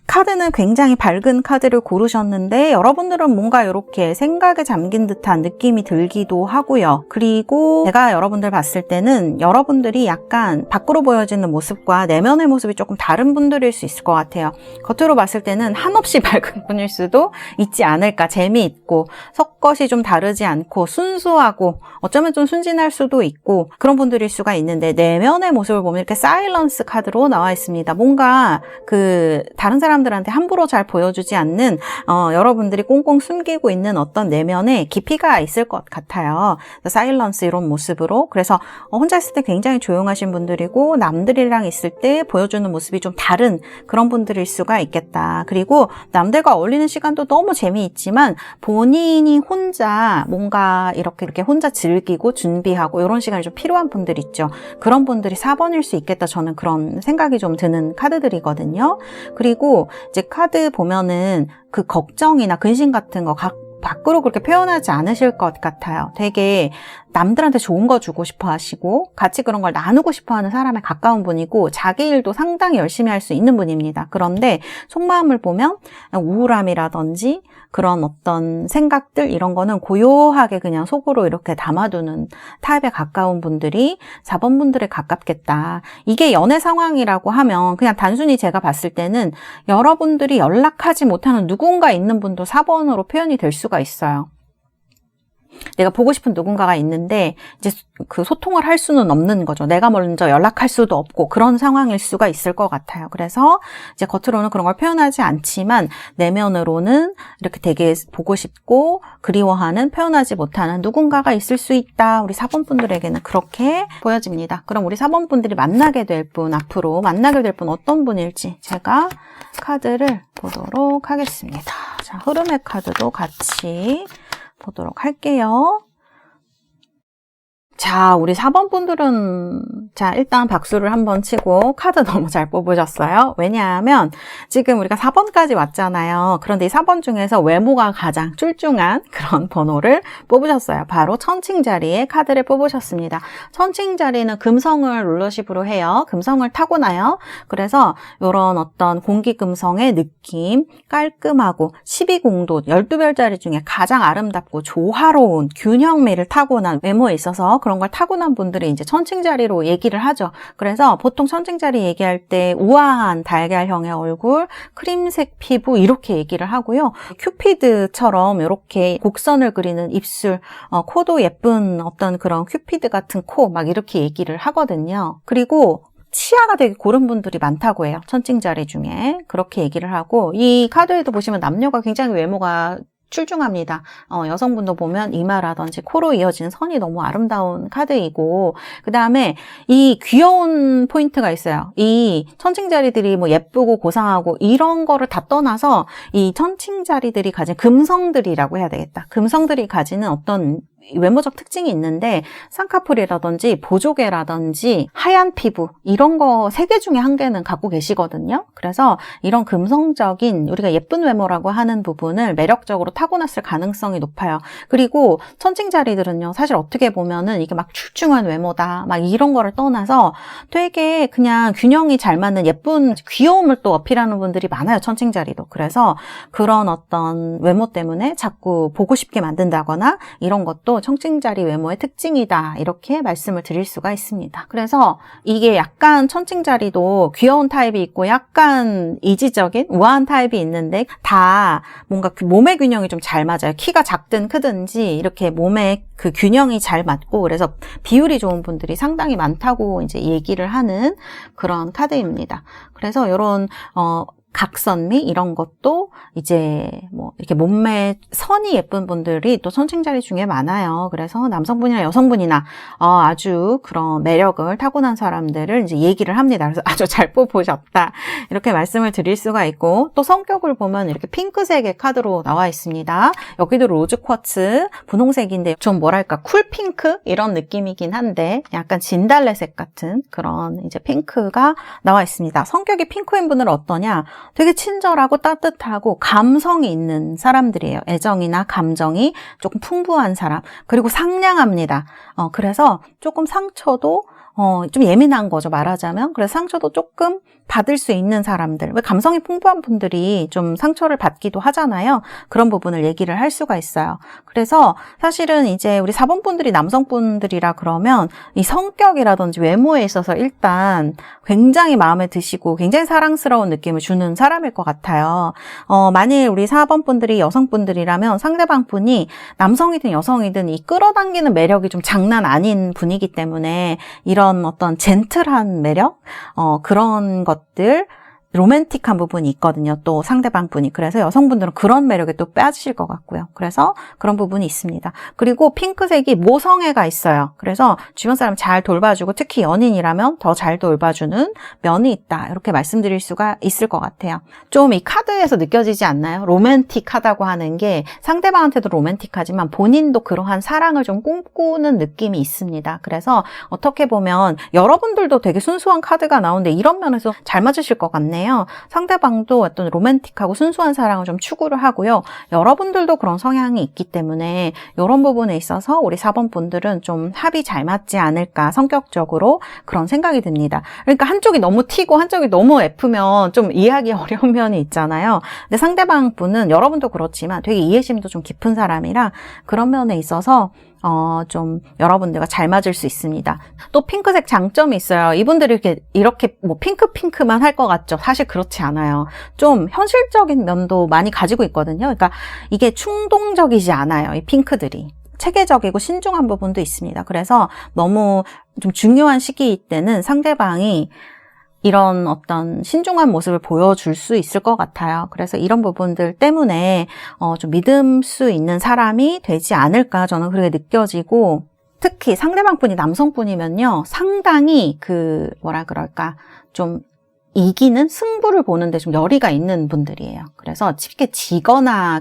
카드는 굉장히 밝은 카드를 고르셨는데 여러분들은 뭔가 이렇게 생각에 잠긴 듯한 느낌이 들기도 하고요. 그리고 제가 여러분들 봤을 때는 여러분들이 약간 밖으로 보여지는 모습과 내면의 모습이 조금 다른 분들일 수 있을 것 같아요. 겉으로 봤을 때는 한없이 밝은 분일 수도 있지 않을까. 재미있고 속것이 좀 다르지 않고 순수하고 어쩌면 좀 순진할 수도 있고 그런 분들일 수가 있는데, 내면의 모습을 보면 이렇게 사일런스 카드로 나와 있습니다. 뭔가 다른 사람들한테 함부로 잘 보여주지 않는 여러분들이 꽁꽁 숨기고 있는 어떤 내면에 깊이가 있을 것 같아요. 사일런스 이런 모습으로. 그래서 혼자 있을 때 굉장히 조용하신 분들이고 남들이랑 있을 때 보여주는 모습이 좀 다른 그런 분들일 수가 있겠다. 그리고 남들과 어울리는 시간도 너무 재미있지만 본인이 혼자 뭔가 이렇게 혼자 즐기고 준비하고 이런 시간이 좀 필요한 분들 있죠. 그런 분들이 4번일 수 있겠다. 저는 그런 생각이 좀 드는 카드들이거든요. 그리고 이제 카드 보면은 그 걱정이나 근심 같은 거 밖으로 그렇게 표현하지 않으실 것 같아요. 되게 남들한테 좋은 거 주고 싶어 하시고 같이 그런 걸 나누고 싶어 하는 사람에 가까운 분이고 자기 일도 상당히 열심히 할 수 있는 분입니다. 그런데 속마음을 보면 우울함이라든지 그런 어떤 생각들 이런 거는 고요하게 그냥 속으로 이렇게 담아두는 타입에 가까운 분들이 4번 분들에 가깝겠다. 이게 연애 상황이라고 하면 그냥 단순히 제가 봤을 때는 여러분들이 연락하지 못하는 누군가 있는 분도 4번으로 표현이 될 수가 있어요. 내가 보고 싶은 누군가가 있는데 이제 그 소통을 할 수는 없는 거죠. 내가 먼저 연락할 수도 없고 그런 상황일 수가 있을 것 같아요. 그래서 이제 겉으로는 그런 걸 표현하지 않지만 내면으로는 이렇게 되게 보고 싶고 그리워하는, 표현하지 못하는 누군가가 있을 수 있다. 우리 4번 분들에게는 그렇게 보여집니다. 그럼 우리 4번 분들이 만나게 될 분, 앞으로 만나게 될 분 어떤 분일지 제가 카드를 보도록 하겠습니다. 자, 흐름의 카드도 같이 보도록 할게요. 자, 우리 4번 분들은 자, 일단 박수를 한번 치고 카드 너무 잘 뽑으셨어요. 왜냐하면 지금 우리가 4번까지 왔잖아요. 그런데 이 4번 중에서 외모가 가장 출중한 그런 번호를 뽑으셨어요. 바로 천칭자리의 카드를 뽑으셨습니다. 천칭자리는 금성을 룰러십으로 해요. 금성을 타고나요. 그래서 이런 어떤 공기금성의 느낌, 깔끔하고 12공도 12별자리 중에 가장 아름답고 조화로운 균형미를 타고난 외모에 있어서 그런 걸 타고난 분들이 이제 천칭자리로 얘기를 하죠. 그래서 보통 천칭자리 얘기할 때 우아한 달걀형의 얼굴, 크림색 피부 이렇게 얘기를 하고요. 큐피드처럼 이렇게 곡선을 그리는 입술, 코도 예쁜 어떤 그런 큐피드 같은 코 막 이렇게 얘기를 하거든요. 그리고 치아가 되게 고른 분들이 많다고 해요. 천칭자리 중에. 그렇게 얘기를 하고 이 카드에도 보시면 남녀가 굉장히 외모가 출중합니다. 여성분도 보면 이마라든지 코로 이어지는 선이 너무 아름다운 카드이고 그 다음에 이 귀여운 포인트가 있어요. 이 천칭자리들이 뭐 예쁘고 고상하고 이런 거를 다 떠나서 이 천칭자리들이 가진 금성들이라고 해야 되겠다. 금성들이 가지는 어떤 외모적 특징이 있는데 쌍꺼풀이라든지 보조개라든지 하얀 피부 이런 거 3개 중에 1개는 갖고 계시거든요. 그래서 이런 금성적인 우리가 예쁜 외모라고 하는 부분을 매력적으로 타고났을 가능성이 높아요. 그리고 천칭자리들은요 사실 어떻게 보면은 이게 막 출중한 외모다 막 이런 거를 떠나서 되게 그냥 균형이 잘 맞는 예쁜 귀여움을 또 어필하는 분들이 많아요. 천칭자리도. 그래서 그런 어떤 외모 때문에 자꾸 보고 싶게 만든다거나 이런 것도 천칭자리 외모의 특징이다 이렇게 말씀을 드릴 수가 있습니다. 그래서 이게 약간 천칭자리도 귀여운 타입이 있고 약간 이지적인 우아한 타입이 있는데 다 뭔가 그 몸의 균형이 좀 잘 맞아요. 키가 작든 크든지 이렇게 몸의 그 균형이 잘 맞고 그래서 비율이 좋은 분들이 상당히 많다고 이제 얘기를 하는 그런 카드입니다. 그래서 이런 각선미 이런 것도 이제 뭐 이렇게 몸매 선이 예쁜 분들이 또 천칭자리 중에 많아요. 그래서 남성분이나 여성분이나 아주 그런 매력을 타고난 사람들을 이제 얘기를 합니다. 그래서 아주 잘 뽑으셨다 이렇게 말씀을 드릴 수가 있고 또 성격을 보면 이렇게 핑크색의 카드로 나와 있습니다. 여기도 로즈 쿼츠 분홍색인데 좀 뭐랄까 쿨핑크 이런 느낌이긴 한데 약간 진달래색 같은 그런 이제 핑크가 나와 있습니다. 성격이 핑크인 분들은 어떠냐? 되게 친절하고 따뜻하고 감성이 있는 사람들이에요. 애정이나 감정이 조금 풍부한 사람. 그리고 상냥합니다. 그래서 조금 상처도 좀 예민한 거죠, 말하자면. 그래서 상처도 조금 받을 수 있는 사람들. 왜 감성이 풍부한 분들이 좀 상처를 받기도 하잖아요. 그런 부분을 얘기를 할 수가 있어요. 그래서 사실은 이제 우리 4번 분들이 남성분들이라 그러면 이 성격이라든지 외모에 있어서 일단 굉장히 마음에 드시고 굉장히 사랑스러운 느낌을 주는 사람일 것 같아요. 만일 우리 4번 분들이 여성분들이라면 상대방 분이 남성이든 여성이든 이 끌어당기는 매력이 좀 장난 아닌 분이기 때문에 이런 어떤 젠틀한 매력? 그런 것들 로맨틱한 부분이 있거든요. 또 상대방 분이. 그래서 여성분들은 그런 매력에 또 빠지실 것 같고요. 그래서 그런 부분이 있습니다. 그리고 핑크색이 모성애가 있어요. 그래서 주변 사람 잘 돌봐주고 특히 연인이라면 더 잘 돌봐주는 면이 있다. 이렇게 말씀드릴 수가 있을 것 같아요. 좀 이 카드에서 느껴지지 않나요? 로맨틱하다고 하는 게 상대방한테도 로맨틱하지만 본인도 그러한 사랑을 좀 꿈꾸는 느낌이 있습니다. 그래서 어떻게 보면 여러분들도 되게 순수한 카드가 나오는데 이런 면에서 잘 맞으실 것 같네요. 상대방도 어떤 로맨틱하고 순수한 사랑을 좀 추구를 하고요. 여러분들도 그런 성향이 있기 때문에 이런 부분에 있어서 우리 4번 분들은 좀 합이 잘 맞지 않을까 성격적으로 그런 생각이 듭니다. 그러니까 한쪽이 너무 T고 한쪽이 너무 F면 좀 이해하기 어려운 면이 있잖아요. 근데 상대방 분은 여러분도 그렇지만 되게 이해심도 좀 깊은 사람이라 그런 면에 있어서 좀 여러분들과 잘 맞을 수 있습니다. 또 핑크색 장점이 있어요. 이분들이 이렇게 뭐 핑크만 할 것 같죠? 사실 그렇지 않아요. 좀 현실적인 면도 많이 가지고 있거든요. 그러니까 이게 충동적이지 않아요. 이 핑크들이. 체계적이고 신중한 부분도 있습니다. 그래서 너무 좀 중요한 시기일 때는 상대방이 이런 어떤 신중한 모습을 보여줄 수 있을 것 같아요. 그래서 이런 부분들 때문에 좀 믿을 수 있는 사람이 되지 않을까 저는 그렇게 느껴지고, 특히 상대방분이 남성분이면요, 상당히 뭐라 그럴까, 좀 이기는 승부를 보는데 좀 열의가 있는 분들이에요. 그래서 쉽게 지거나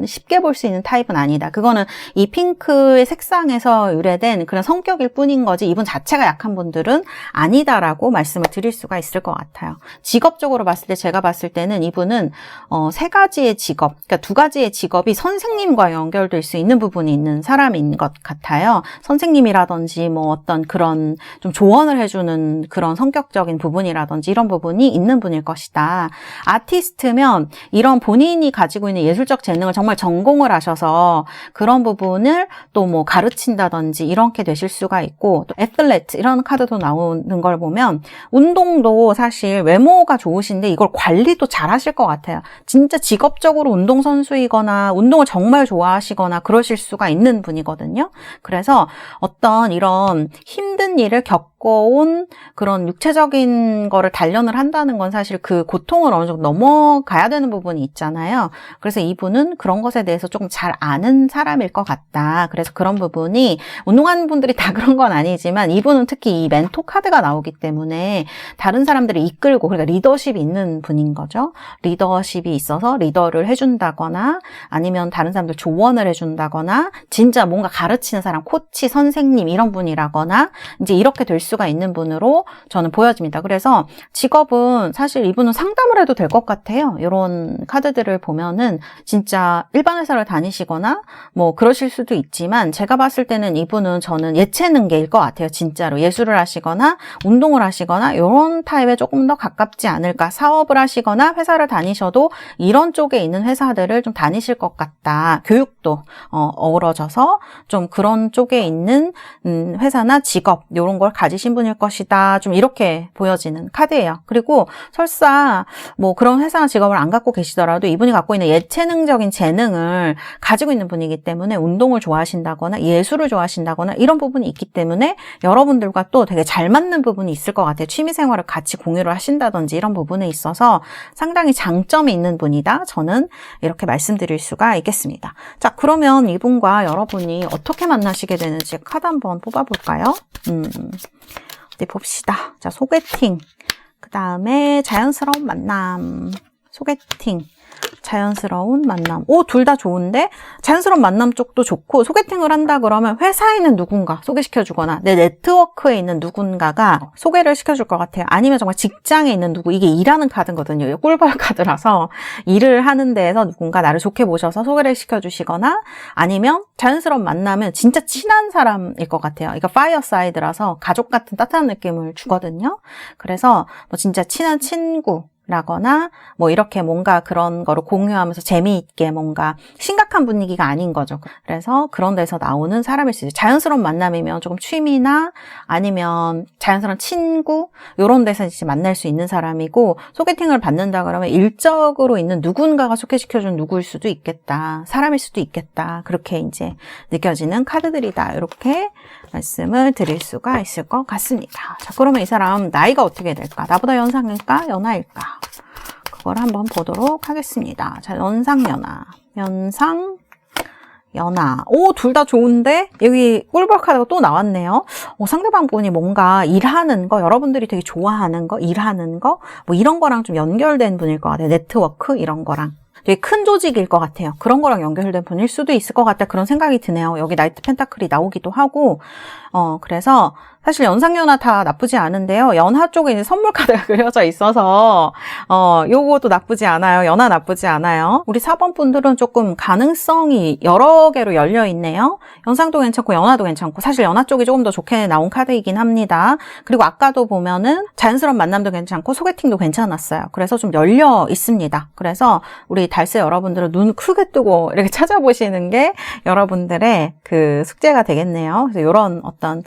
쉽게 볼 수 있는 타입은 아니다. 그거는 이 핑크의 색상에서 유래된 그런 성격일 뿐인 거지, 이분 자체가 약한 분들은 아니다라고 말씀을 드릴 수가 있을 것 같아요. 직업적으로 봤을 때 제가 봤을 때는 이분은 3가지의 직업, 그러니까 2가지의 직업이 선생님과 연결될 수 있는 부분이 있는 사람인 것 같아요. 선생님이라든지 뭐 어떤 그런 좀 조언을 해주는 그런 성격적인 부분이라든지 이런 부분이 있는 분일 것이다. 아티스트면 이런 본인이 가지고 있는 예술적 재능을 정말 전공을 하셔서 그런 부분을 또 뭐 가르친다든지 이렇게 되실 수가 있고, 또 애틀레트 이런 카드도 나오는 걸 보면 운동도 사실 외모가 좋으신데 이걸 관리도 잘 하실 것 같아요. 진짜 직업적으로 운동선수이거나 운동을 정말 좋아하시거나 그러실 수가 있는 분이거든요. 그래서 어떤 이런 힘든 일을 겪어온 그런 육체적인 거를 단련을 한다는 건 사실 그 고통을 어느 정도 넘어가야 되는 부분이 있잖아요. 그래서 이분은 그런 것에 대해서 조금 잘 아는 사람일 것 같다. 그래서 그런 부분이, 운동하는 분들이 다 그런 건 아니지만 이분은 특히 이 멘토 카드가 나오기 때문에 다른 사람들을 이끌고, 그러니까 리더십이 있는 분인 거죠. 리더십이 있어서 리더를 해준다거나 아니면 다른 사람들 조언을 해준다거나 진짜 뭔가 가르치는 사람, 코치, 선생님 이런 분이라거나 이제 이렇게 될 수가 있는 분으로 저는 보여집니다. 그래서 직업은 사실 이분은 상담을 해도 될 것 같아요. 이런 카드들을 보면은 진짜 일반 회사를 다니시거나 뭐 그러실 수도 있지만, 제가 봤을 때는 이분은 저는 예체능계일 것 같아요. 진짜로 예술을 하시거나 운동을 하시거나 이런 타입에 조금 더 가깝지 않을까. 사업을 하시거나 회사를 다니셔도 이런 쪽에 있는 회사들을 좀 다니실 것 같다. 교육도 어우러져서 좀 그런 쪽에 있는 회사나 직업 이런 걸 가지신 분일 것이다. 좀 이렇게 보여지는 카드예요. 그리고 설사 뭐 그런 회사나 직업을 안 갖고 계시더라도 이분이 갖고 있는 예체능적인 재능을 가지고 있는 분이기 때문에 운동을 좋아하신다거나 예술을 좋아하신다거나 이런 부분이 있기 때문에 여러분들과 또 되게 잘 맞는 부분이 있을 것 같아요. 취미생활을 같이 공유를 하신다든지 이런 부분에 있어서 상당히 장점이 있는 분이다. 저는 이렇게 말씀드릴 수가 있겠습니다. 자, 그러면 이분과 여러분이 어떻게 만나시게 되는지 카드 한번 뽑아볼까요? 어디 봅시다. 자, 소개팅, 그 다음에 자연스러운 만남, 소개팅, 자연스러운 만남. 오, 둘 다 좋은데? 자연스러운 만남 쪽도 좋고, 소개팅을 한다 그러면 회사에 있는 누군가 소개시켜주거나 내 네트워크에 있는 누군가가 소개를 시켜줄 것 같아요. 아니면 정말 직장에 있는 누구, 이게 일하는 카드거든요. 꿀벌 카드라서 일을 하는 데에서 누군가 나를 좋게 보셔서 소개를 시켜주시거나, 아니면 자연스러운 만남은 진짜 친한 사람일 것 같아요. 이거 파이어사이드라서 가족 같은 따뜻한 느낌을 주거든요. 그래서 뭐 진짜 친한 친구 라거나 뭐 이렇게 뭔가 그런 거를 공유하면서 재미있게 뭔가 심각한 분위기가 아닌 거죠. 그래서 그런 데서 나오는 사람일 수 있어요. 자연스러운 만남이면 조금 취미나 아니면 자연스러운 친구 이런 데서 이제 만날 수 있는 사람이고, 소개팅을 받는다 그러면 일적으로 있는 누군가가 소개시켜준 누구일 수도 있겠다. 사람일 수도 있겠다. 그렇게 이제 느껴지는 카드들이다. 이렇게 말씀을 드릴 수가 있을 것 같습니다. 자, 그러면 이 사람 나이가 어떻게 될까? 나보다 연상일까? 연하일까? 그걸 한번 보도록 하겠습니다. 자, 연상연하. 연하. 오, 둘 다 좋은데? 여기 꿀벌 카드가 또 나왔네요. 상대방 분이 뭔가 일하는 거, 여러분들이 되게 좋아하는 거, 일하는 거, 뭐 이런 거랑 좀 연결된 분일 것 같아요. 네트워크 이런 거랑. 되게 큰 조직일 것 같아요. 그런 거랑 연결된 분일 수도 있을 것 같다. 그런 생각이 드네요. 여기 나이트 펜타클이 나오기도 하고, 그래서 사실 연상연하 다 나쁘지 않은데요. 연하 쪽에 이제 선물 카드가 그려져 있어서 요것도 나쁘지 않아요. 연하 나쁘지 않아요. 우리 4번 분들은 조금 가능성이 여러 개로 열려 있네요. 연상도 괜찮고 연하도 괜찮고, 사실 연하 쪽이 조금 더 좋게 나온 카드이긴 합니다. 그리고 아까도 보면은 자연스러운 만남도 괜찮고 소개팅도 괜찮았어요. 그래서 좀 열려 있습니다. 그래서 우리 달세 여러분들은 눈 크게 뜨고 이렇게 찾아보시는 게 여러분들의 그 숙제가 되겠네요. 그래서 이런 어떤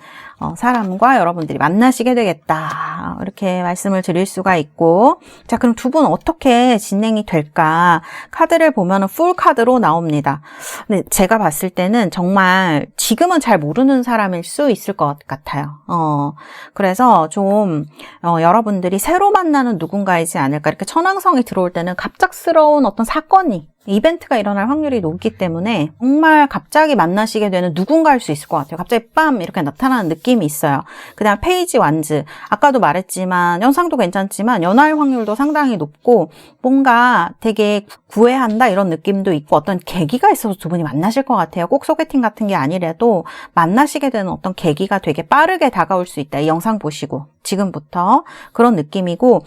사람 사람과 여러분들이 만나시게 되겠다. 이렇게 말씀을 드릴 수가 있고, 자, 그럼 두 분 어떻게 진행이 될까? 카드를 보면은 풀 카드로 나옵니다. 근데 제가 봤을 때는 정말 지금은 잘 모르는 사람일 수 있을 것 같아요. 그래서 좀 여러분들이 새로 만나는 누군가이지 않을까. 이렇게 천왕성이 들어올 때는 갑작스러운 어떤 사건이 이벤트가 일어날 확률이 높기 때문에 정말 갑자기 만나시게 되는 누군가일 수 있을 것 같아요. 갑자기 빰 이렇게 나타나는 느낌이 있어요. 그 다음 페이지 완즈. 아까도 말했지만 연상도 괜찮지만 연할 확률도 상당히 높고 뭔가 되게 구애한다 이런 느낌도 있고 어떤 계기가 있어서 두 분이 만나실 것 같아요. 꼭 소개팅 같은 게 아니라도 만나시게 되는 어떤 계기가 되게 빠르게 다가올 수 있다. 이 영상 보시고 지금부터 그런 느낌이고,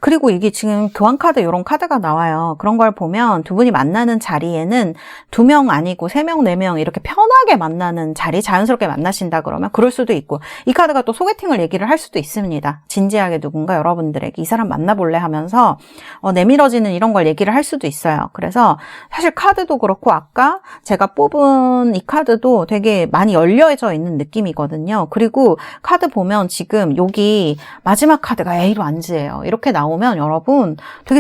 그리고 이게 지금 교환카드 이런 카드가 나와요. 그런 걸 보면 두 분이 만나는 자리에는 2명 아니고 3명, 4명 이렇게 편하게 만나는 자리, 자연스럽게 만나신다 그러면 그럴 수도 있고, 이 카드가 또 소개팅을 얘기를 할 수도 있습니다. 진지하게 누군가 여러분들에게 이 사람 만나볼래 하면서 내밀어지는 이런 걸 얘기를 할 수도 있어요. 그래서 사실 카드도 그렇고 아까 제가 뽑은 이 카드도 되게 많이 열려져 있는 느낌이거든요. 그리고 카드 보면 지금 여기 마지막 카드가 에이로 안즈예요. 이렇게 나오면 여러분 되게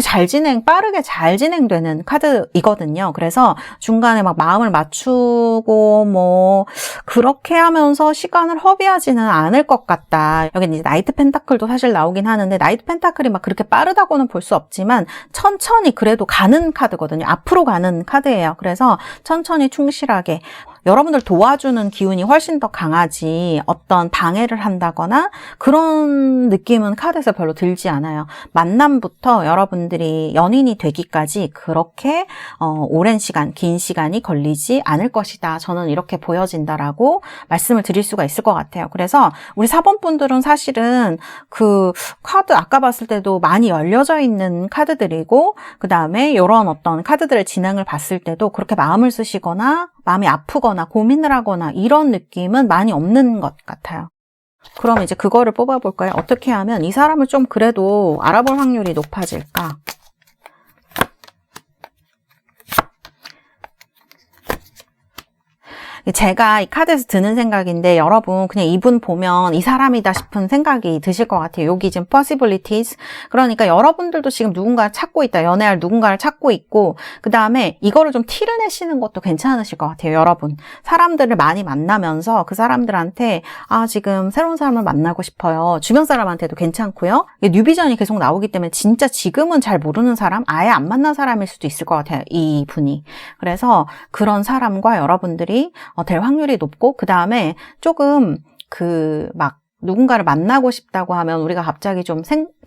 빠르게 잘 진행되는 카드이거든요. 그래서 중간에 막 마음을 맞추고 뭐 그렇게 하면서 시간을 허비하지는 않을 것 같다. 여기 이제 나이트 펜타클도 사실 나오긴 하는데 나이트 펜타클이 막 그렇게 빠르다고는 볼 수 없지만 천천히 그래도 가는 카드거든요. 앞으로 가는 카드예요. 그래서 천천히 충실하게 여러분들 도와주는 기운이 훨씬 더 강하지 어떤 방해를 한다거나 그런 느낌은 카드에서 별로 들지 않아요. 만남부터 여러분들이 연인이 되기까지 그렇게 오랜 시간, 긴 시간이 걸리지 않을 것이다. 저는 이렇게 보여진다라고 말씀을 드릴 수가 있을 것 같아요. 그래서 우리 4번 분들은 사실은 그 카드 아까 봤을 때도 많이 열려져 있는 카드들이고, 그 다음에 이런 어떤 카드들의 진행을 봤을 때도 그렇게 마음을 쓰시거나 마음이 아프거나 고민을 하거나 이런 느낌은 많이 없는 것 같아요. 그럼 이제 그거를 뽑아볼까요? 어떻게 하면 이 사람을 좀 그래도 알아볼 확률이 높아질까? 제가 이 카드에서 드는 생각인데 여러분 그냥 이분 보면 이 사람이다 싶은 생각이 드실 것 같아요. 여기 지금 possibilities, 그러니까 여러분들도 지금 누군가를 찾고 있다. 연애할 누군가를 찾고 있고, 그 다음에 이거를 좀 티를 내시는 것도 괜찮으실 것 같아요. 여러분 사람들을 많이 만나면서 그 사람들한테 지금 새로운 사람을 만나고 싶어요. 주변 사람한테도 괜찮고요. 뉴비전이 계속 나오기 때문에 진짜 지금은 잘 모르는 사람, 아예 안 만난 사람일 수도 있을 것 같아요. 이 분이. 그래서 그런 사람과 여러분들이 될 확률이 높고, 그 다음에 조금 누군가를 만나고 싶다고 하면 우리가 갑자기 좀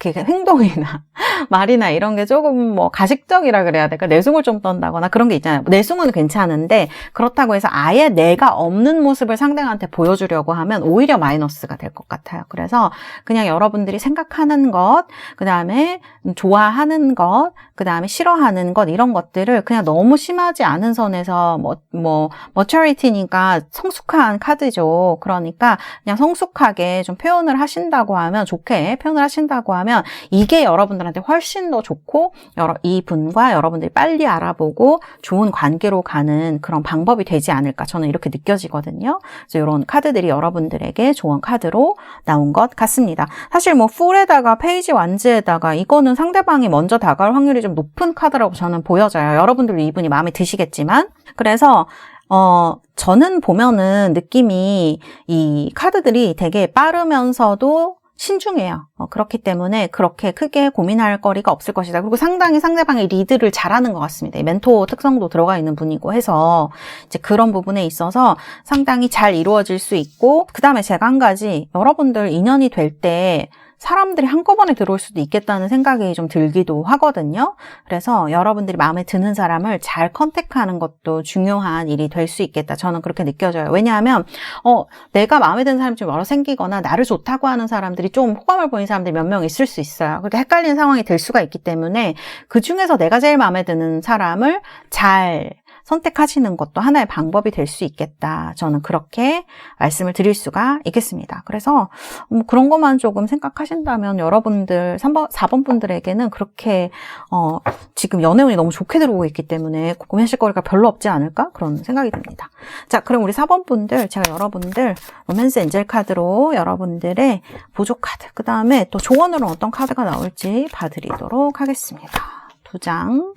행동이나 말이나 이런 게 조금 가식적이라 그래야 될까? 내숭을 좀 떤다거나 그런 게 있잖아요. 내숭은 괜찮은데 그렇다고 해서 아예 내가 없는 모습을 상대한테 보여주려고 하면 오히려 마이너스가 될 것 같아요. 그래서 그냥 여러분들이 생각하는 것, 그 다음에 좋아하는 것, 그 다음에 싫어하는 것, 이런 것들을 그냥 너무 심하지 않은 선에서 머처리티니까 성숙한 카드죠. 그러니까 그냥 성숙하게 좀 표현을 하신다고 하면, 좋게 표현을 하신다고 하면 이게 여러분들한테 훨씬 더 좋고 이 분과 여러분들이 빨리 알아보고 좋은 관계로 가는 그런 방법이 되지 않을까, 저는 이렇게 느껴지거든요. 그래서 이런 카드들이 여러분들에게 좋은 카드로 나온 것 같습니다. 사실 풀에다가 페이지 완즈에다가 이거는 상대방이 먼저 다가올 확률이 좀 높은 카드라고 저는 보여져요. 여러분들도 이분이 마음에 드시겠지만. 그래서 저는 보면은 느낌이 이 카드들이 되게 빠르면서도 신중해요. 그렇기 때문에 그렇게 크게 고민할 거리가 없을 것이다. 그리고 상당히 상대방의 리드를 잘하는 것 같습니다. 멘토 특성도 들어가 있는 분이고 해서 이제 그런 부분에 있어서 상당히 잘 이루어질 수 있고, 그 다음에 제가 한 가지, 여러분들 인연이 될 때 사람들이 한꺼번에 들어올 수도 있겠다는 생각이 좀 들기도 하거든요. 그래서 여러분들이 마음에 드는 사람을 잘 컨택하는 것도 중요한 일이 될 수 있겠다. 저는 그렇게 느껴져요. 왜냐하면 내가 마음에 드는 사람이 좀 여러 생기거나 나를 좋다고 하는 사람들이 좀 호감을 보이는 사람들이 몇 명 있을 수 있어요. 그렇게 헷갈리는 상황이 될 수가 있기 때문에 그 중에서 내가 제일 마음에 드는 사람을 잘 선택하시는 것도 하나의 방법이 될 수 있겠다. 저는 그렇게 말씀을 드릴 수가 있겠습니다. 그래서 그런 것만 조금 생각하신다면 여러분들 4번 분들에게는 그렇게 지금 연애운이 너무 좋게 들어오고 있기 때문에 고민하실 거리가 별로 없지 않을까? 그런 생각이 듭니다. 자, 그럼 우리 4번 분들, 제가 여러분들 로맨스 엔젤 카드로 여러분들의 보조 카드, 그 다음에 또 조언으로 어떤 카드가 나올지 봐드리도록 하겠습니다. 2장.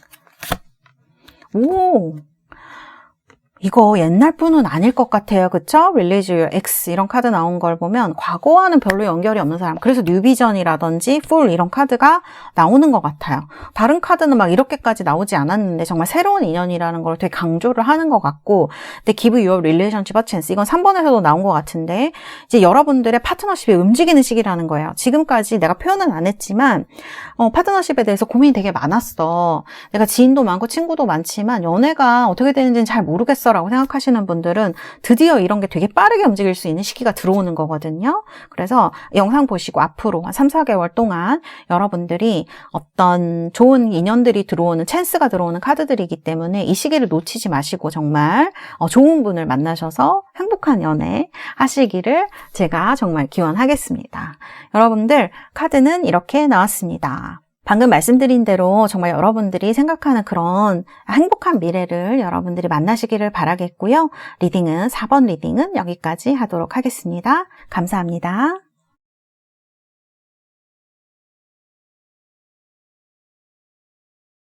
오! 이거 옛날 분은 아닐 것 같아요. 그쵸? Release Your Ex 이런 카드 나온 걸 보면 과거와는 별로 연결이 없는 사람, 그래서 뉴비전이라든지 Fool 이런 카드가 나오는 것 같아요. 다른 카드는 막 이렇게까지 나오지 않았는데 정말 새로운 인연이라는 걸 되게 강조를 하는 것 같고, 근데 Give Your Relationship a Chance 이건 3번에서도 나온 것 같은데 이제 여러분들의 파트너십이 움직이는 시기라는 거예요. 지금까지 내가 표현은 안 했지만 파트너십에 대해서 고민이 되게 많았어. 내가 지인도 많고 친구도 많지만 연애가 어떻게 되는지는 잘 모르겠어 라고 생각하시는 분들은 드디어 이런 게 되게 빠르게 움직일 수 있는 시기가 들어오는 거거든요. 그래서 영상 보시고 앞으로 한 3, 4개월 동안 여러분들이 어떤 좋은 인연들이 들어오는, 찬스가 들어오는 카드들이기 때문에 이 시기를 놓치지 마시고 정말 좋은 분을 만나셔서 행복한 연애 하시기를 제가 정말 기원하겠습니다. 여러분들 카드는 이렇게 나왔습니다. 방금 말씀드린 대로 정말 여러분들이 생각하는 그런 행복한 미래를 여러분들이 만나시기를 바라겠고요. 리딩은 4번 리딩은 여기까지 하도록 하겠습니다. 감사합니다.